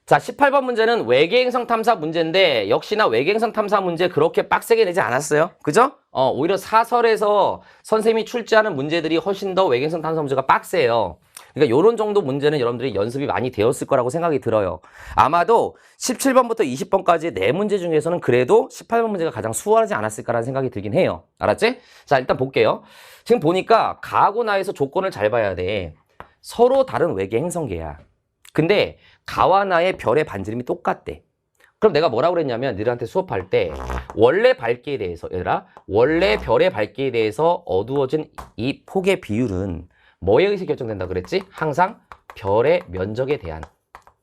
자, 18번 문제는 외계행성 탐사 문제인데 역시나 외계행성 탐사 문제 그렇게 빡세게 내지 않았어요. 그죠? 오히려 사설에서 선생님이 출제하는 문제들이 훨씬 더 외계행성 탐사 문제가 빡세요. 그러니까 이런 정도 문제는 여러분들이 연습이 많이 되었을 거라고 생각이 들어요. 아마도 17번부터 20번까지 네 문제 중에서는 그래도 18번 문제가 가장 수월하지 않았을까라는 생각이 들긴 해요. 알았지? 자, 일단 볼게요. 지금 보니까 가하고 나에서 조건을 잘 봐야 돼. 서로 다른 외계 행성계야. 근데 가와 나의 별의 반지름이 똑같대. 그럼 내가 뭐라고 그랬냐면 너희한테 수업할 때 원래 밝기에 대해서 얘들아 원래 별의 밝기에 대해서 어두워진 이 폭의 비율은 뭐에 의해서 결정된다 그랬지? 항상 별의 면적에 대한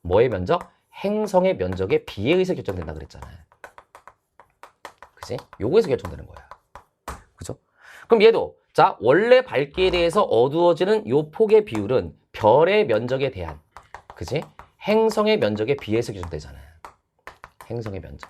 뭐의 면적? 행성의 면적에 비에 의해서 결정된다 그랬잖아요. 그지? 요거에서 결정되는 거야. 그죠? 그럼 얘도 자, 원래 밝기에 대해서 어두워지는 요 폭의 비율은 별의 면적에 대한, 그지? 행성의 면적에 비해서 결정되잖아요. 행성의 면적.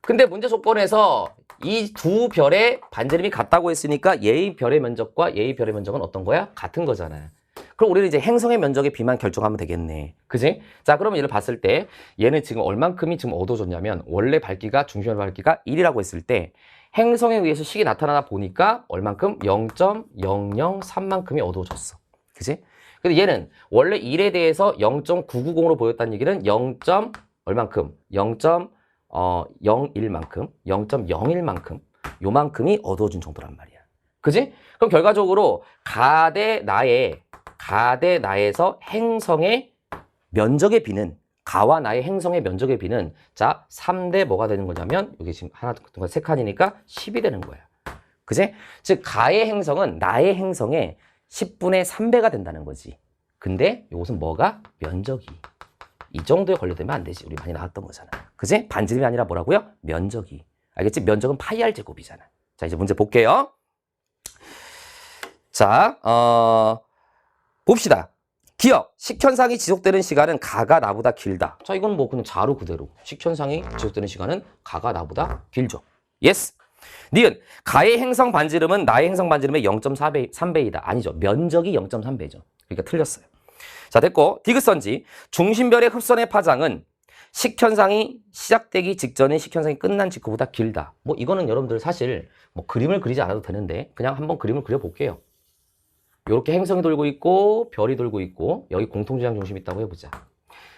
근데 문제 조건에서 이 두 별의 반지름이 같다고 했으니까 얘의 별의 면적과 얘의 별의 면적은 어떤 거야? 같은 거잖아요. 그럼 우리는 이제 행성의 면적의 비만 결정하면 되겠네. 그지? 자, 그러면 얘를 봤을 때 얘는 지금 얼만큼이 지금 어두워졌냐면 원래 밝기가 중심의 밝기가 1이라고 했을 때 행성에 의해서 식이 나타나다 보니까 얼만큼? 0.003만큼이 어두워졌어. 그지? 근데 얘는 원래 1에 대해서 0.990으로 보였다는 얘기는 0. 얼만큼? 0.01만큼, 0.01만큼, 요만큼이 어두워진 정도란 말이야. 그지? 그럼 결과적으로 가대 나에서 행성의 면적의 비는, 가와 나의 행성의 면적의 비는 자 3대 뭐가 되는 거냐면 여기 지금 하나, 둘, 세 칸이니까 10이 되는 거야. 그지? 즉 가의 행성은 나의 행성의 10분의 3배가 된다는 거지. 근데 이것은 뭐가? 면적이. 이 정도에 걸려들면 안 되지. 우리 많이 나왔던 거잖아. 그지? 반지름이 아니라 뭐라고요? 면적이. 알겠지? 면적은 파이 r 제곱이잖아. 자, 이제 문제 볼게요. 자, 봅시다. 기억, 식현상이 지속되는 시간은 가가 나보다 길다. 자, 이건 뭐 그냥 자로 그대로. 식현상이 지속되는 시간은 가가 나보다 길죠. 예스. 니은, 가의 행성 반지름은 나의 행성 반지름의 0.3배이다. 아니죠. 면적이 0.3배죠. 그러니까 틀렸어요. 자, 됐고. 디귿선지, 중심별의 흡선의 파장은 식현상이 시작되기 직전에 식현상이 끝난 직후보다 길다. 뭐 이거는 여러분들 사실 뭐 그림을 그리지 않아도 되는데 그냥 한번 그림을 그려볼게요. 이렇게 행성이 돌고 있고 별이 돌고 있고 여기 공통지향 중심이 있다고 해보자.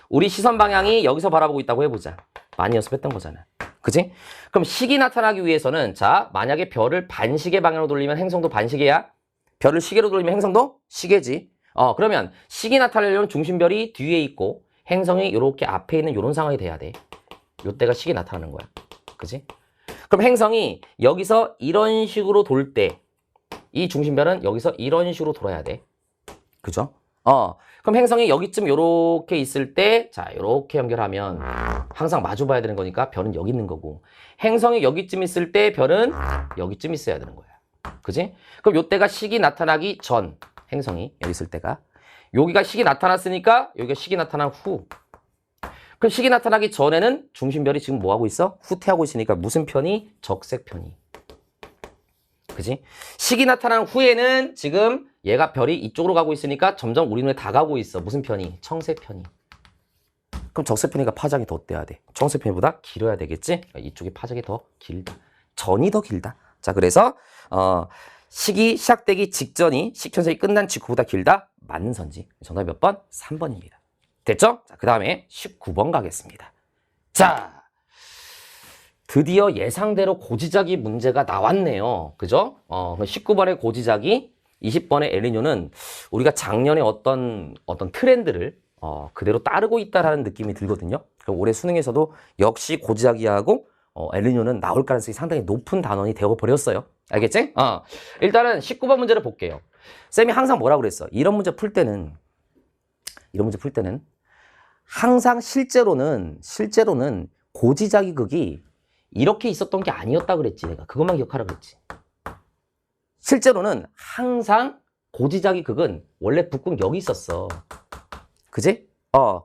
우리 시선 방향이 여기서 바라보고 있다고 해보자. 많이 연습했던 거잖아. 그치? 그럼 식이 나타나기 위해서는 자, 만약에 별을 반시계 방향으로 돌리면 행성도 반시계야. 별을 시계로 돌리면 행성도 시계지. 그러면 식이 나타나려면 중심별이 뒤에 있고 행성이 이렇게 앞에 있는 이런 상황이 돼야 돼. 요때가 식이 나타나는 거야. 그치? 그럼 행성이 여기서 이런 식으로 돌 때 이 중심별은 여기서 이런 식으로 돌아야 돼. 그죠? 그럼 행성이 여기쯤 요렇게 있을 때, 자, 요렇게 연결하면 항상 마주 봐야 되는 거니까 별은 여기 있는 거고, 행성이 여기쯤 있을 때 별은 여기쯤 있어야 되는 거야. 그지? 그럼 요때가 식이 나타나기 전, 행성이 여기 있을 때가. 여기가 식이 나타났으니까 여기가 식이 나타난 후. 그럼 식이 나타나기 전에는 중심별이 지금 뭐 하고 있어? 후퇴하고 있으니까 무슨 편이? 적색 편이. 그지? 식이 나타난 후에는 지금 얘가 별이 이쪽으로 가고 있으니까 점점 우리 눈에 다가오고 있어. 무슨 편이? 청색 편이. 그럼 적색 편이가 파장이 더 어때야 돼? 청색 편이보다 길어야 되겠지? 이쪽이 파장이 더 길다. 전이 더 길다. 자, 그래서 식이 시작되기 직전이 식현상이 끝난 직후보다 길다. 맞는 선지. 정답이 몇 번? 3번입니다. 됐죠? 자, 그 다음에 19번 가겠습니다. 자, 드디어 예상대로 고지자기 문제가 나왔네요. 그죠? 19번의 고지자기, 20번의 엘니뇨는 우리가 작년에 어떤 트렌드를 그대로 따르고 있다라는 느낌이 들거든요. 그럼 올해 수능에서도 역시 고지자기하고 엘니뇨는 나올 가능성이 상당히 높은 단원이 되어버렸어요. 알겠지? 일단은 19번 문제를 볼게요. 쌤이 항상 뭐라고 그랬어? 이런 문제 풀 때는 항상 실제로는 고지자기극이 이렇게 있었던 게 아니었다 그랬지. 내가 그것만 기억하라 그랬지. 실제로는 항상 고지자기극은 원래 북극 여기 있었어. 그지?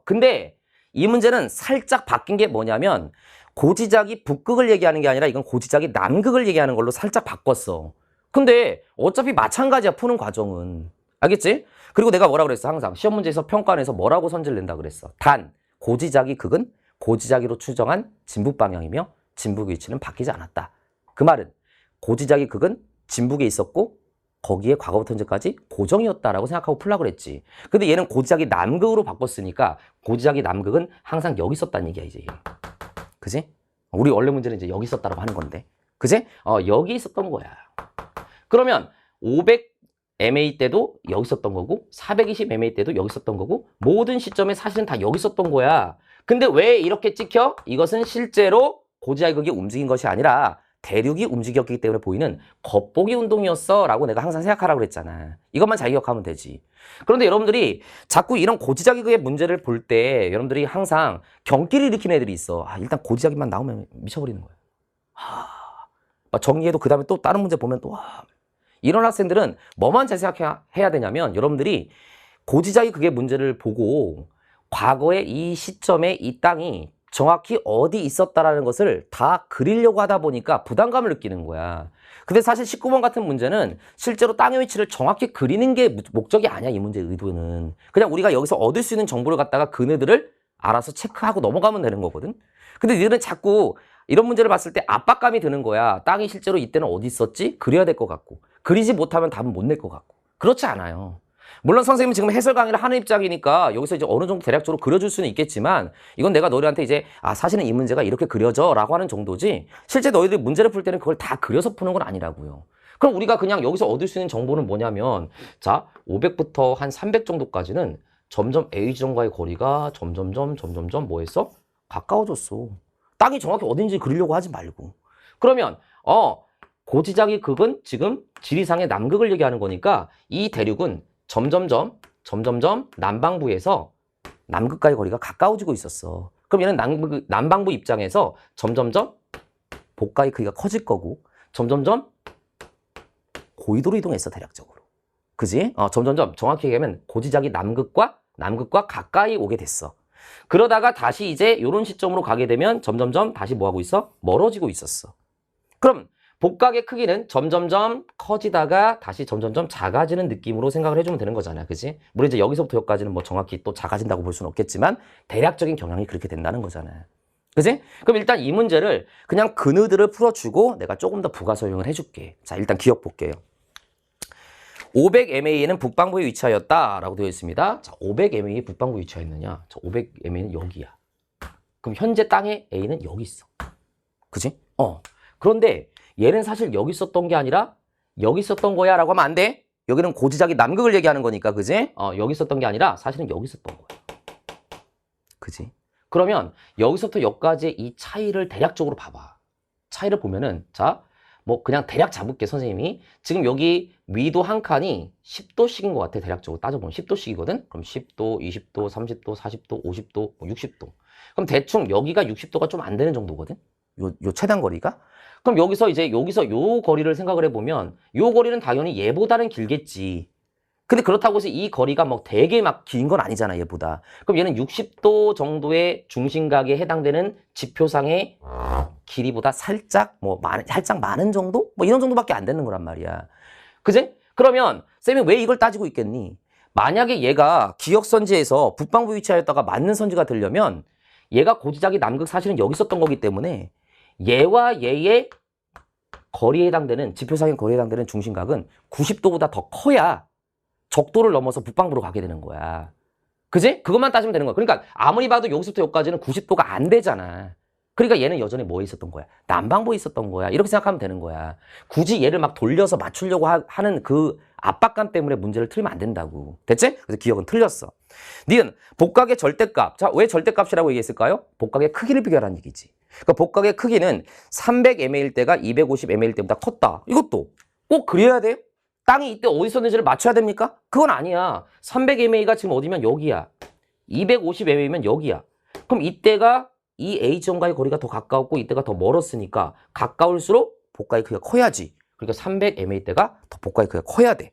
근데 이 문제는 살짝 바뀐 게 뭐냐면 고지자기 북극을 얘기하는 게 아니라 이건 고지자기 남극을 얘기하는 걸로 살짝 바꿨어. 근데 어차피 마찬가지야, 푸는 과정은. 알겠지? 그리고 내가 뭐라 그랬어? 항상 시험 문제에서 평가원에서 뭐라고 선지를 낸다 그랬어? 단 고지자기극은 고지자기로 추정한 진북 방향이며 진북의 위치는 바뀌지 않았다. 그 말은 고지자기극은 진북에 있었고 거기에 과거부터 현재까지 고정이었다라고 생각하고 풀라고 그랬지. 근데 얘는 고지자기 남극으로 바꿨으니까 고지자기 남극은 항상 여기 있었다는 얘기야, 이제. 그지? 우리 원래 문제는 이제 여기 있었다라고 하는 건데. 그지? 여기 있었던 거야. 그러면 500MA 때도 여기 있었던 거고 420MA 때도 여기 있었던 거고 모든 시점에 사실은 다 여기 있었던 거야. 근데 왜 이렇게 찍혀? 이것은 실제로 고지자기극이 움직인 것이 아니라 대륙이 움직였기 때문에 보이는 겉보기 운동이었어 라고 내가 항상 생각하라고 그랬잖아. 이것만 잘 기억하면 되지. 그런데 여러분들이 자꾸 이런 고지자기극의 문제를 볼 때 여러분들이 항상 경기를 일으키는 애들이 있어. 일단 고지자기만 나오면 미쳐버리는 거야. 정리해도 그 다음에 또 다른 문제 보면 또 이런 학생들은 뭐만 잘 생각해야 되냐면 여러분들이 고지작이 그게 문제를 보고 과거에 이 시점에 이 땅이 정확히 어디 있었다라는 것을 다 그리려고 하다 보니까 부담감을 느끼는 거야. 근데 사실 19번 같은 문제는 실제로 땅의 위치를 정확히 그리는 게 목적이 아니야. 이 문제의 의도는. 그냥 우리가 여기서 얻을 수 있는 정보를 갖다가 그네들을 알아서 체크하고 넘어가면 되는 거거든. 근데 너희들은 자꾸 이런 문제를 봤을 때 압박감이 드는 거야. 땅이 실제로 이때는 어디 있었지? 그려야 될 것 같고. 그리지 못하면 답은 못 낼 것 같고. 그렇지 않아요. 물론 선생님은 지금 해설 강의를 하는 입장이니까 여기서 이제 어느 정도 대략적으로 그려줄 수는 있겠지만 이건 내가 너희한테 이제 사실은 이 문제가 이렇게 그려져 라고 하는 정도지 실제 너희들이 문제를 풀 때는 그걸 다 그려서 푸는 건 아니라고요. 그럼 우리가 그냥 여기서 얻을 수 있는 정보는 뭐냐면 자 500부터 한 300 정도까지는 점점 A 지점과의 거리가 점점점 뭐 했어? 가까워졌어. 땅이 정확히 어딘지 그리려고 하지 말고. 그러면 고지작의 극은 지금 지리상의 남극을 얘기하는 거니까 이 대륙은 점점점 남방부에서 남극과의 거리가 가까워지고 있었어. 그럼 얘는 남방부 입장에서 점점점 복가의 크기가 커질 거고 점점점 고緯도로 이동했어 대략적으로. 그지? 점점점 정확히 얘기하면 고지작이 남극과 가까이 오게 됐어. 그러다가 다시 이제 이런 시점으로 가게 되면 점점점 다시 뭐 하고 있어? 멀어지고 있었어. 그럼 복각의 크기는 점점점 커지다가 다시 점점점 작아지는 느낌으로 생각을 해주면 되는 거잖아. 그지? 물론 이제 여기서부터 여기까지는 뭐 정확히 또 작아진다고 볼 수는 없겠지만 대략적인 경향이 그렇게 된다는 거잖아. 그지? 그럼 일단 이 문제를 그냥 그느들을 풀어주고 내가 조금 더 부가 설명을 해줄게. 자, 일단 기억 볼게요. 500MA는 북방부에 위치하였다라고 되어 있습니다. 자, 500MA에 북방부에 위치하였느냐? 자, 500MA는 여기야. 그럼 현재 땅의 A는 여기 있어. 그지? 그런데 얘는 사실 여기 있었던 게 아니라 여기 있었던 거야 라고 하면 안 돼. 여기는 고지작이 남극을 얘기하는 거니까. 그지? 여기 있었던 게 아니라 사실은 여기 있었던 거야. 그지? 그러면 여기서부터 여기까지의 이 차이를 대략적으로 봐봐. 차이를 보면은 자, 뭐 그냥 대략 잡을게 선생님이. 지금 여기 위도 한 칸이 10도씩인 것 같아. 대략적으로 따져보면 10도씩이거든. 그럼 10도, 20도, 30도, 40도, 50도, 60도. 그럼 대충 여기가 60도가 좀 안 되는 정도거든. 요 최단 거리가. 그럼 여기서 요 거리를 생각을 해보면 요 거리는 당연히 얘보다는 길겠지. 근데 그렇다고 해서 이 거리가 뭐 되게 막 긴 건 아니잖아, 얘보다. 그럼 얘는 60도 정도의 중심각에 해당되는 지표상의 길이보다 살짝 많은 정도? 뭐 이런 정도밖에 안 되는 거란 말이야. 그지? 그러면 쌤이 왜 이걸 따지고 있겠니? 만약에 얘가 기역선지에서 북방부 위치하였다가 맞는 선지가 되려면 얘가 고지작이 남극 사실은 여기 있었던 거기 때문에 얘와 얘의 거리에 해당되는 지표상의 거리에 해당되는 중심각은 90도보다 더 커야 적도를 넘어서 북방부로 가게 되는 거야. 그지? 그것만 따지면 되는 거야. 그러니까 아무리 봐도 여기서부터 여기까지는 90도가 안 되잖아. 그러니까 얘는 여전히 뭐에 있었던 거야? 남방부에 있었던 거야. 이렇게 생각하면 되는 거야. 굳이 얘를 막 돌려서 맞추려고 하는 그 압박감 때문에 문제를 틀면 안 된다고. 됐지? 그래서 기억은 틀렸어. 니은 복각의 절대값. 자, 왜 절대값이라고 얘기했을까요? 복각의 크기를 비교하라는 얘기지. 그러니까 복각의 크기는 300mA일 때가 250mA일 때보다 컸다. 이것도 꼭 그래야 돼요? 땅이 이때 어디 있었는지를 맞춰야 됩니까? 그건 아니야. 300mA가 지금 어디면 여기야. 250mA면 여기야. 그럼 이때가 이 A점과의 거리가 더 가까웠고 이때가 더 멀었으니까 가까울수록 복각의 크기가 커야지. 그러니까 300mA 때가 더 복각의 크기가 커야 돼.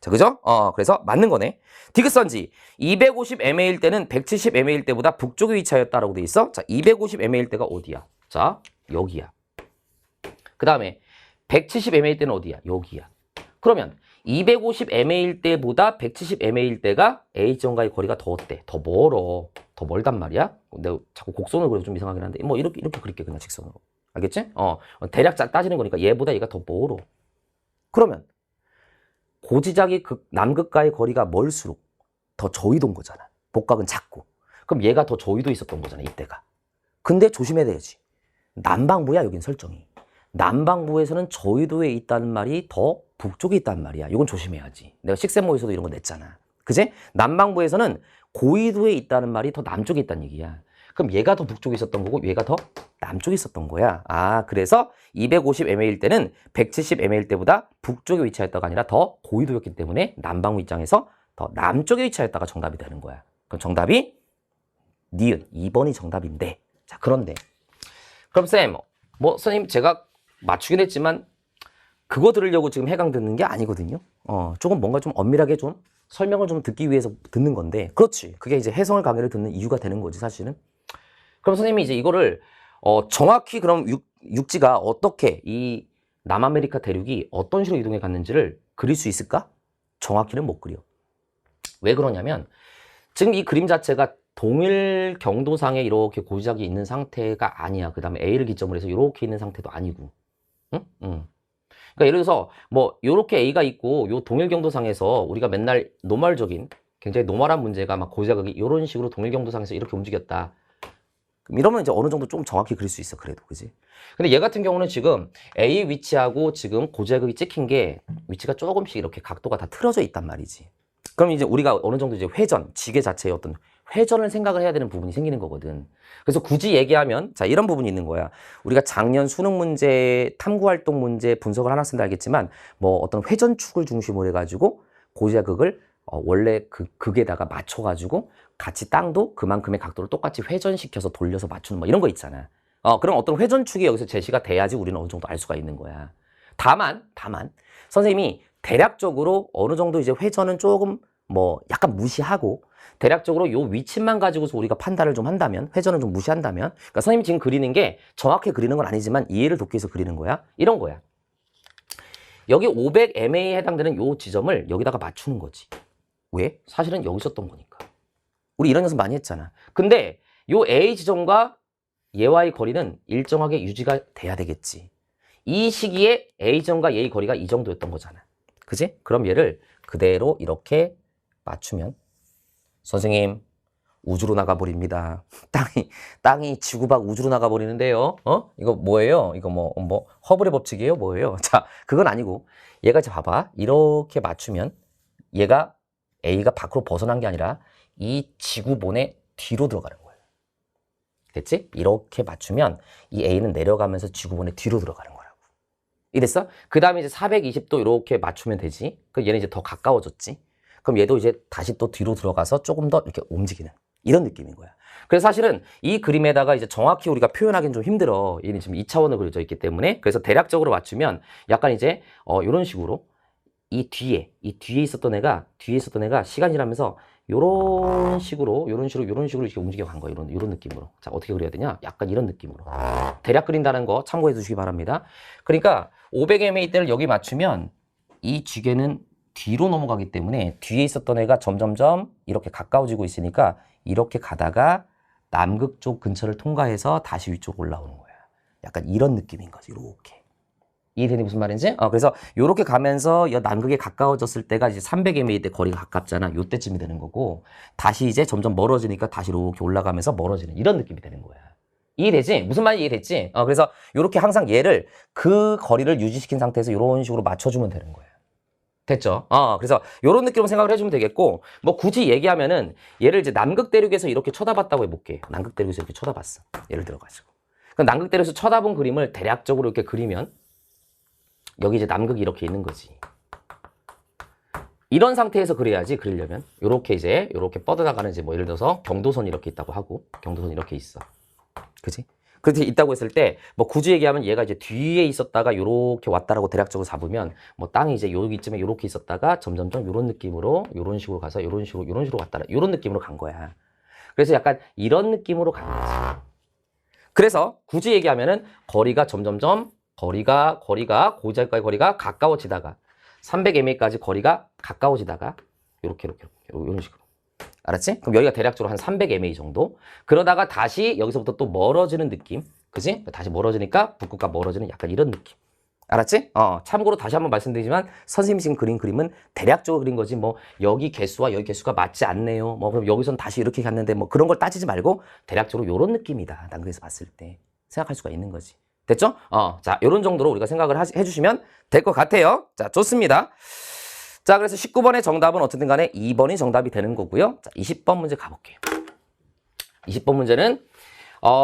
자, 그죠? 그래서 맞는 거네. 디귿선지 250mA일 때는 170mA일 때보다 북쪽에 위치하였다라고 돼 있어. 자, 250mA일 때가 어디야? 자, 여기야. 그 다음에 170mA일 때는 어디야? 여기야. 그러면 250mA일 때보다 170mA일 때가 A점과의 거리가 더 어때? 더 멀어. 더 멀단 말이야. 내가 자꾸 곡선으로 그려서 좀 이상하긴 한데 뭐 이렇게 그릴게 그냥 직선으로. 알겠지? 대략 따지는 거니까 얘보다 얘가 더 멀어. 그러면 고지작이 남극과의 거리가 멀수록 더 저위도인 거잖아. 복각은 작고. 그럼 얘가 더 저위도 있었던 거잖아, 이때가. 근데 조심해야 되지. 남방부야, 여긴 설정이. 남방부에서는 저위도에 있다는 말이 더 북쪽에 있다는 말이야. 이건 조심해야지. 내가 식세모에서도 이런 거 냈잖아. 그지? 남방부에서는 고위도에 있다는 말이 더 남쪽에 있다는 얘기야. 그럼 얘가 더 북쪽에 있었던 거고 얘가 더 남쪽에 있었던 거야. 그래서 250mA일 때는 170mA일 때보다 북쪽에 위치하였다가 아니라 더 고위도였기 때문에 남방부 입장에서 더 남쪽에 위치하였다가 정답이 되는 거야. 그럼 정답이 니은 2번이 정답인데. 자, 그런데 그럼 쌤 뭐 선생님 제가 맞추긴 했지만 그거 들으려고 지금 해강 듣는 게 아니거든요. 조금 뭔가 좀 엄밀하게 좀 설명을 좀 듣기 위해서 듣는 건데, 그렇지. 그게 이제 해성을 강의를 듣는 이유가 되는 거지, 사실은. 그럼 선생님이 이제 이거를, 정확히 그럼 육지가 어떻게 이 남아메리카 대륙이 어떤 식으로 이동해 갔는지를 그릴 수 있을까? 정확히는 못 그려. 왜 그러냐면, 지금 이 그림 자체가 동일 경도상에 이렇게 고지각이 있는 상태가 아니야. 그 다음에 A를 기점으로 해서 이렇게 있는 상태도 아니고. 응? 응. 그러니까 예를 들어서 뭐 요렇게 A가 있고 요 동일 경도상에서 우리가 맨날 노멀적인 굉장히 노멀한 문제가 막 고지각이 이런 식으로 동일 경도상에서 이렇게 움직였다. 그럼 이러면 이제 어느 정도 좀 정확히 그릴 수 있어. 그래도 그지? 근데 얘 같은 경우는 지금 A 위치하고 지금 고지각이 찍힌 게 위치가 조금씩 이렇게 각도가 다 틀어져 있단 말이지. 그럼 이제 우리가 어느 정도 이제 회전, 지계 자체의 어떤 회전을 생각을 해야 되는 부분이 생기는 거거든. 그래서 굳이 얘기하면, 자, 이런 부분이 있는 거야. 우리가 작년 수능 문제, 탐구활동 문제 분석을 하나 쓴다 알겠지만, 뭐 어떤 회전축을 중심으로 해가지고 고지각을 원래 그 극에다가 맞춰가지고 같이 땅도 그만큼의 각도를 똑같이 회전시켜서 돌려서 맞추는 뭐 이런 거 있잖아. 그럼 어떤 회전축이 여기서 제시가 돼야지 우리는 어느 정도 알 수가 있는 거야. 다만, 선생님이 대략적으로 어느 정도 이제 회전은 조금 뭐 약간 무시하고 대략적으로 요 위치만 가지고서 우리가 판단을 좀 한다면, 회전을 좀 무시한다면, 그러니까 선생님이 지금 그리는 게 정확히 그리는 건 아니지만 이해를 돕기 위해서 그리는 거야. 이런 거야. 여기 500mA에 해당되는 요 지점을 여기다가 맞추는 거지. 왜? 사실은 여기 있었던 거니까. 우리 이런 연습 많이 했잖아. 근데 요 A 지점과 얘와의 거리는 일정하게 유지가 돼야 되겠지. 이 시기에 A 지점과 얘의 거리가 이 정도였던 거잖아. 그지? 그럼 얘를 그대로 이렇게 맞추면 선생님 우주로 나가버립니다. 땅이 지구 밖 우주로 나가버리는데요. 이거 뭐예요? 이거 뭐 허블의 법칙이에요? 뭐예요? 자, 그건 아니고 얘가 이제 봐봐. 이렇게 맞추면 얘가 A가 밖으로 벗어난 게 아니라 이 지구본의 뒤로 들어가는 거예요. 됐지? 이렇게 맞추면 이 A는 내려가면서 지구본의 뒤로 들어가는 거라고. 이랬어? 그 다음에 이제 420도 이렇게 맞추면 되지. 그럼 얘는 이제 더 가까워졌지. 그럼 얘도 이제 다시 또 뒤로 들어가서 조금 더 이렇게 움직이는 이런 느낌인 거야. 그래서 사실은 이 그림에다가 이제 정확히 우리가 표현하기는 좀 힘들어. 얘는 지금 2차원으로 그려져 있기 때문에. 그래서 대략적으로 맞추면 약간 이제 이런 식으로 이 뒤에 있었던 애가 시간이 지나면서 요런 식으로 이렇게 움직여 간 거야. 요런 느낌으로. 자, 어떻게 그려야 되냐? 약간 이런 느낌으로. 대략 그린다는 거 참고해 주시기 바랍니다. 그러니까 500mA 때를 여기 맞추면 이 지게는 뒤로 넘어가기 때문에 뒤에 있었던 애가 점점점 이렇게 가까워지고 있으니까 이렇게 가다가 남극 쪽 근처를 통과해서 다시 위쪽 올라오는 거야. 약간 이런 느낌인 거지. 이렇게. 이해되니 무슨 말인지? 그래서 이렇게 가면서 남극에 가까워졌을 때가 이제 300mA 때 거리가 가깝잖아. 요때쯤이 되는 거고 다시 이제 점점 멀어지니까 다시 이렇게 올라가면서 멀어지는 이런 느낌이 되는 거야. 이해되지? 무슨 말인지 이해됐지? 그래서 이렇게 항상 얘를 그 거리를 유지시킨 상태에서 이런 식으로 맞춰주면 되는 거야. 됐죠? 그래서 이런 느낌으로 생각을 해주면 되겠고, 뭐 굳이 얘기하면은 얘를 이제 남극 대륙에서 이렇게 쳐다봤다고 해볼게. 남극 대륙에서 이렇게 쳐다봤어. 예를 들어가지고. 그럼 남극 대륙에서 쳐다본 그림을 대략적으로 이렇게 그리면 여기 이제 남극이 이렇게 있는 거지. 이런 상태에서 그려야지. 그리려면 요렇게 뻗어나가는 이제 뭐 예를 들어서 경도선이 이렇게 있다고 하고 경도선이 이렇게 있어. 그치? 그렇게 있다고 했을 때 뭐 굳이 얘기하면 얘가 이제 뒤에 있었다가 요렇게 왔다라고 대략적으로 잡으면 뭐 땅이 이제 여기쯤에 요렇게 있었다가 점점점 요런 느낌으로 요런 식으로 가서 요런 식으로 왔다라 요런 느낌으로 간 거야. 그래서 약간 이런 느낌으로 간 거지. 그래서 굳이 얘기하면은 거리가 점점점 거리가 고지각과의 거리가 가까워지다가 300mA까지 거리가 가까워지다가 이렇게 이런 식으로. 알았지? 그럼 여기가 대략적으로 한 300mA 정도. 그러다가 다시 여기서부터 또 멀어지는 느낌. 그지? 다시 멀어지니까 북극과 멀어지는 약간 이런 느낌. 알았지? 참고로 다시 한번 말씀드리지만 선생님이 지금 그린 그림은 대략적으로 그린 거지 뭐 여기 개수와 여기 개수가 맞지 않네요. 뭐 그럼 여기선 다시 이렇게 갔는데 뭐 그런 걸 따지지 말고 대략적으로 이런 느낌이다. 난 그래서 봤을 때 생각할 수가 있는 거지. 됐죠? 자, 요런 정도로 우리가 생각을 해주시면 될 것 같아요. 자, 좋습니다. 자, 그래서 19번의 정답은 어쨌든 간에 2번이 정답이 되는 거고요. 자, 20번 문제 가볼게요. 20번 문제는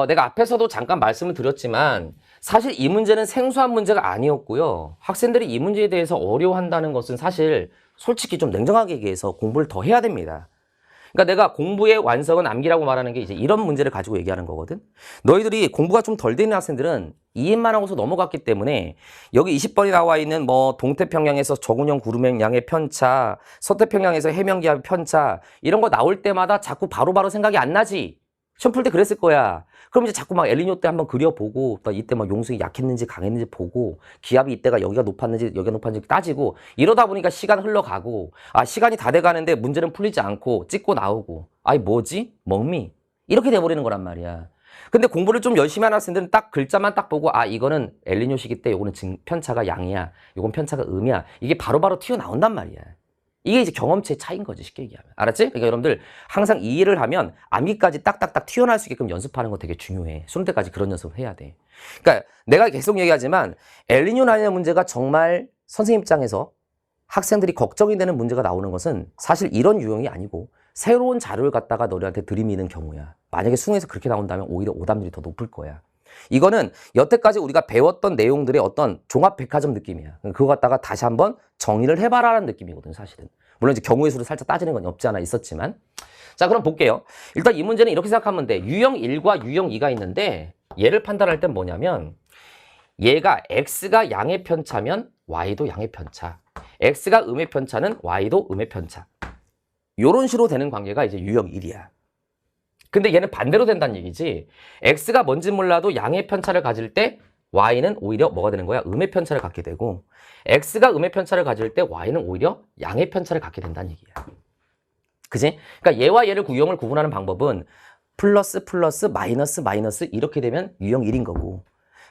내가 앞에서도 잠깐 말씀을 드렸지만 사실 이 문제는 생소한 문제가 아니었고요. 학생들이 이 문제에 대해서 어려워한다는 것은 사실 솔직히 좀 냉정하게 얘기해서 공부를 더 해야 됩니다. 그러니까 내가 공부의 완성은 암기라고 말하는 게 이제 이런 문제를 가지고 얘기하는 거거든. 너희들이 공부가 좀 덜 되는 학생들은 이해만 하고서 넘어갔기 때문에 여기 20번이 나와 있는 뭐 동태평양에서 저군형 구름양의 편차, 서태평양에서 해명기압의 편차 이런 거 나올 때마다 자꾸 바로바로 생각이 안 나지. 시험 풀 때 그랬을 거야. 그럼 이제 자꾸 막 엘니뇨 때 한번 그려보고 또 이때 막 용수이 약했는지 강했는지 보고 기압이 이때가 여기가 높았는지 여기가 높았는지 따지고 이러다 보니까 시간 흘러가고 아 시간이 다 돼가는데 문제는 풀리지 않고 찍고 나오고 아이 뭐지? 멍미 이렇게 돼버리는 거란 말이야. 근데 공부를 좀 열심히 하는 학생들은 딱 글자만 딱 보고 아 이거는 엘니뇨 시기 때 요거는 편차가 양이야 요건 편차가 음이야 이게 바로바로 튀어나온단 말이야. 이게 이제 경험치의 차이인 거지 쉽게 얘기하면. 알았지? 그러니까 여러분들 항상 이해를 하면 암기까지 딱딱딱 튀어나올 수 있게끔 연습하는 거 되게 중요해. 수능 때까지 그런 연습을 해야 돼. 그러니까 내가 계속 얘기하지만 엘니뇨 라니냐 문제가 정말 선생님 입장에서 학생들이 걱정이 되는 문제가 나오는 것은 사실 이런 유형이 아니고 새로운 자료를 갖다가 너희한테 들이미는 경우야. 만약에 수능에서 그렇게 나온다면 오히려 오답률이 더 높을 거야. 이거는 여태까지 우리가 배웠던 내용들의 어떤 종합 백화점 느낌이야. 그거 갖다가 다시 한번 정리를 해봐라는 느낌이거든, 사실은. 물론 이제 경우의 수를 살짝 따지는 건 없지 않아 있었지만. 자, 그럼 볼게요. 일단 이 문제는 이렇게 생각하면 돼. 유형 1과 유형 2가 있는데 얘를 판단할 땐 뭐냐면 얘가 x가 양의 편차면 y도 양의 편차. x가 음의 편차는 y도 음의 편차. 요런 식으로 되는 관계가 이제 유형 1이야. 근데 얘는 반대로 된다는 얘기지. x가 뭔지 몰라도 양의 편차를 가질 때 y는 오히려 뭐가 되는 거야? 음의 편차를 갖게 되고 x가 음의 편차를 가질 때 y는 오히려 양의 편차를 갖게 된다는 얘기야. 그지? 그러니까 얘와 얘를 유형을 구분하는 방법은 플러스 플러스 마이너스 마이너스 이렇게 되면 유형 1인 거고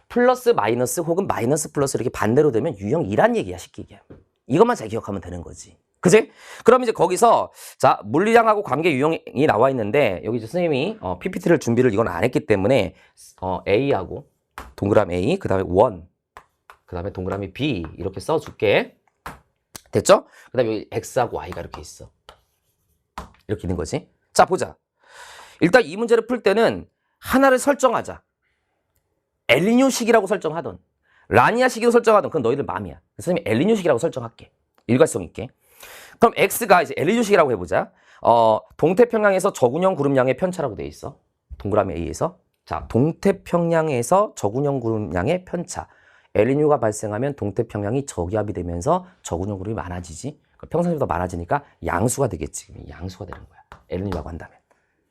플러스 마이너스 혹은 마이너스 플러스 이렇게 반대로 되면 유형 2란 얘기야 쉽게 얘기하면. 이것만 잘 기억하면 되는 거지. 그지? 그럼 이제 거기서 자 물리량하고 관계 유형이 나와 있는데 여기 이제 선생님이 PPT를 준비를 이건 안 했기 때문에 A하고 동그라미 A 그 다음에 1 그 다음에 동그라미 B 이렇게 써줄게. 됐죠? 그 다음에 여기 X하고 Y가 이렇게 있어. 이렇게 있는 거지. 자 보자. 일단 이 문제를 풀 때는 하나를 설정하자. 엘니뇨식이라고 설정하던 라니아식으로 설정하던 그건 너희들 마음이야. 선생님이 엘니뇨식이라고 설정할게. 일관성 있게. 그럼 X가 이제 엘니뇨식이라고 해보자. 동태평양에서 저군형 구름양의 편차라고 돼 있어. 동그라미 A에서. 자, 동태평양에서 저군형 구름양의 편차. 엘니뇨가 발생하면 동태평양이 저기압이 되면서 저군형 구름이 많아지지. 평상시보다 많아지니까 양수가 되겠지. 양수가 되는 거야. 엘니뇨라고 한다면.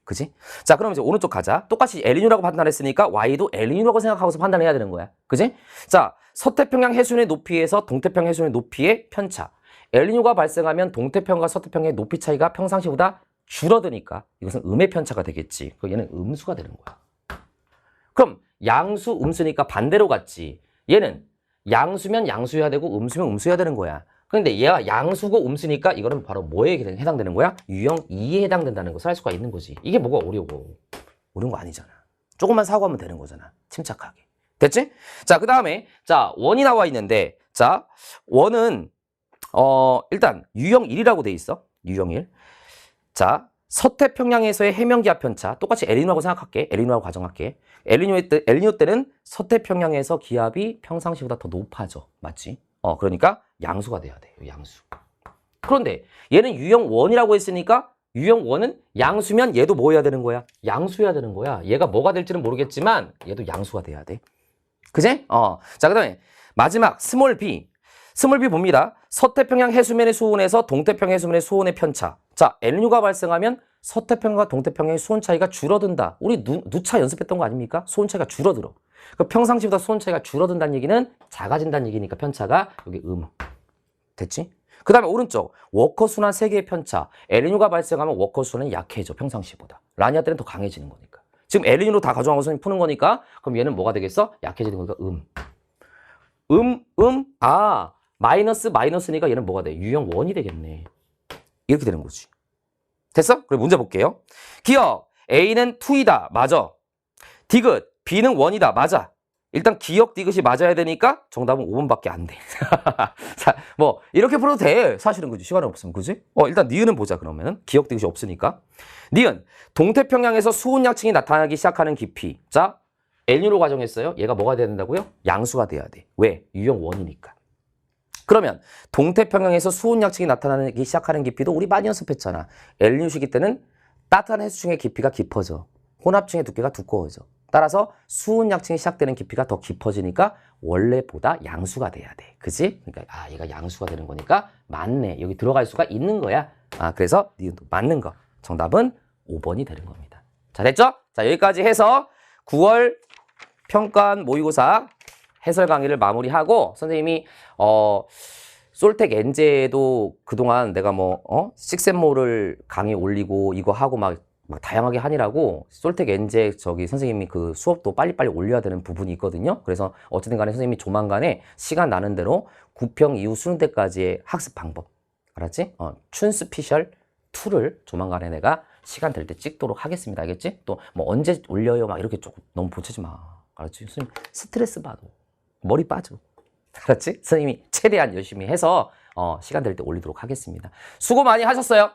그지? 자, 그럼 이제 오른쪽 가자. 똑같이 엘니뇨라고 판단했으니까 Y도 엘니뇨라고 생각하고서 판단해야 되는 거야. 그지? 자, 서태평양 해수면의 높이에서 동태평양 해수면의 높이의 편차. 엘니뇨가 발생하면 동태평양과 서태평양의 높이 차이가 평상시보다 줄어드니까 이것은 음의 편차가 되겠지. 얘는 음수가 되는 거야. 그럼 양수, 음수니까 반대로 갔지. 얘는 양수면 양수여야 되고 음수면 음수여야 되는 거야. 그런데 얘가 양수고 음수니까 이거는 바로 뭐에 해당되는 거야? 유형 2에 해당된다는 것을 알 수가 있는 거지. 이게 뭐가 어려워. 어려운 거 아니잖아. 조금만 사고하면 되는 거잖아. 침착하게. 됐지? 자, 그 다음에 자 원이 나와 있는데 자 원은 일단 유형 1이라고 돼 있어. 유형 1. 자 서태평양에서의 해명기압 편차 똑같이 엘니뇨라고 생각할게. 엘니뇨라고 가정할게. 엘니뇨 때는 서태평양에서 기압이 평상시보다 더 높아져. 맞지? 그러니까 양수가 돼야 돼. 양수. 그런데 얘는 유형 1이라고 했으니까 유형 1은 양수면 얘도 뭐 해야 되는 거야? 양수해야 되는 거야. 얘가 뭐가 될지는 모르겠지만 얘도 양수가 돼야 돼. 그지? 자, 그 다음에 마지막 스몰 b. 스몰 b 봅니다. 서태평양 해수면의 수온에서 동태평양 해수면의 수온의 편차. 자, 엘니뇨가 발생하면 서태평양과 동태평양의 수온 차이가 줄어든다. 우리 누차 연습했던 거 아닙니까? 수온 차이가 줄어들어. 그 평상시보다 수온 차이가 줄어든다는 얘기는 작아진다는 얘기니까 편차가 여기 됐지? 그 다음에 오른쪽 워커순환 3개의 편차. 엘니뇨가 발생하면 워커순환이 약해져 평상시보다. 라니아 때는 더 강해지는 거니까. 지금 엘니뇨로 다 가져가고 선생님 푸는 거니까 그럼 얘는 뭐가 되겠어? 약해지는 거니까 마이너스니까 얘는 뭐가 돼? 유형 1이 되겠네. 이렇게 되는 거지. 됐어? 그럼 문제 볼게요. 기억 A는 2이다. 맞아. 디귿 B는 1이다. 맞아. 일단 기억 디귿이 맞아야 되니까 정답은 5번밖에 안 돼. 자, 뭐 이렇게 풀어도 돼. 사실은 그지. 시간이 없으면 그지? 일단 니은은 보자 그러면은. 기억 디귿이 없으니까. 니은 동태평양에서 수온 약층이 나타나기 시작하는 깊이. 자, 엘니뇨로 가정했어요. 얘가 뭐가 돼야 된다고요? 양수가 돼야 돼. 왜? 유형 1이니까. 그러면 동태평양에서 수온 약층이 나타나기 시작하는 깊이도 우리 많이 연습했잖아. 엘니뇨 시기 때는 따뜻한 해수층의 깊이가 깊어져. 혼합층의 두께가 두꺼워져. 따라서 수은약층이 시작되는 깊이가 더 깊어지니까 원래보다 양수가 돼야 돼. 그지? 그러니까 얘가 양수가 되는 거니까 맞네. 여기 들어갈 수가 있는 거야. 그래서 니은도 맞는 거. 정답은 5번이 되는 겁니다. 자, 됐죠? 자, 여기까지 해서 9월 평가원 모의고사 해설 강의를 마무리하고 선생님이 솔텍 엔제도 그동안 내가 식센모를 강의 올리고 이거 하고 막 다양하게 하느라고 솔텍 엔제 선생님이 그 수업도 빨리빨리 올려야 되는 부분이 있거든요. 그래서 어쨌든 간에 선생님이 조만간에 시간 나는 대로 9평 이후 수능 때까지의 학습 방법 알았지? 춘스피셜 2를 조만간에 내가 시간 될 때 찍도록 하겠습니다. 알겠지? 또 뭐 언제 올려요? 막 이렇게 조금 너무 보채지 마. 알았지? 선생님 스트레스 받아. 머리 빠져. 알았지? 선생님이 최대한 열심히 해서 시간 될 때 올리도록 하겠습니다. 수고 많이 하셨어요.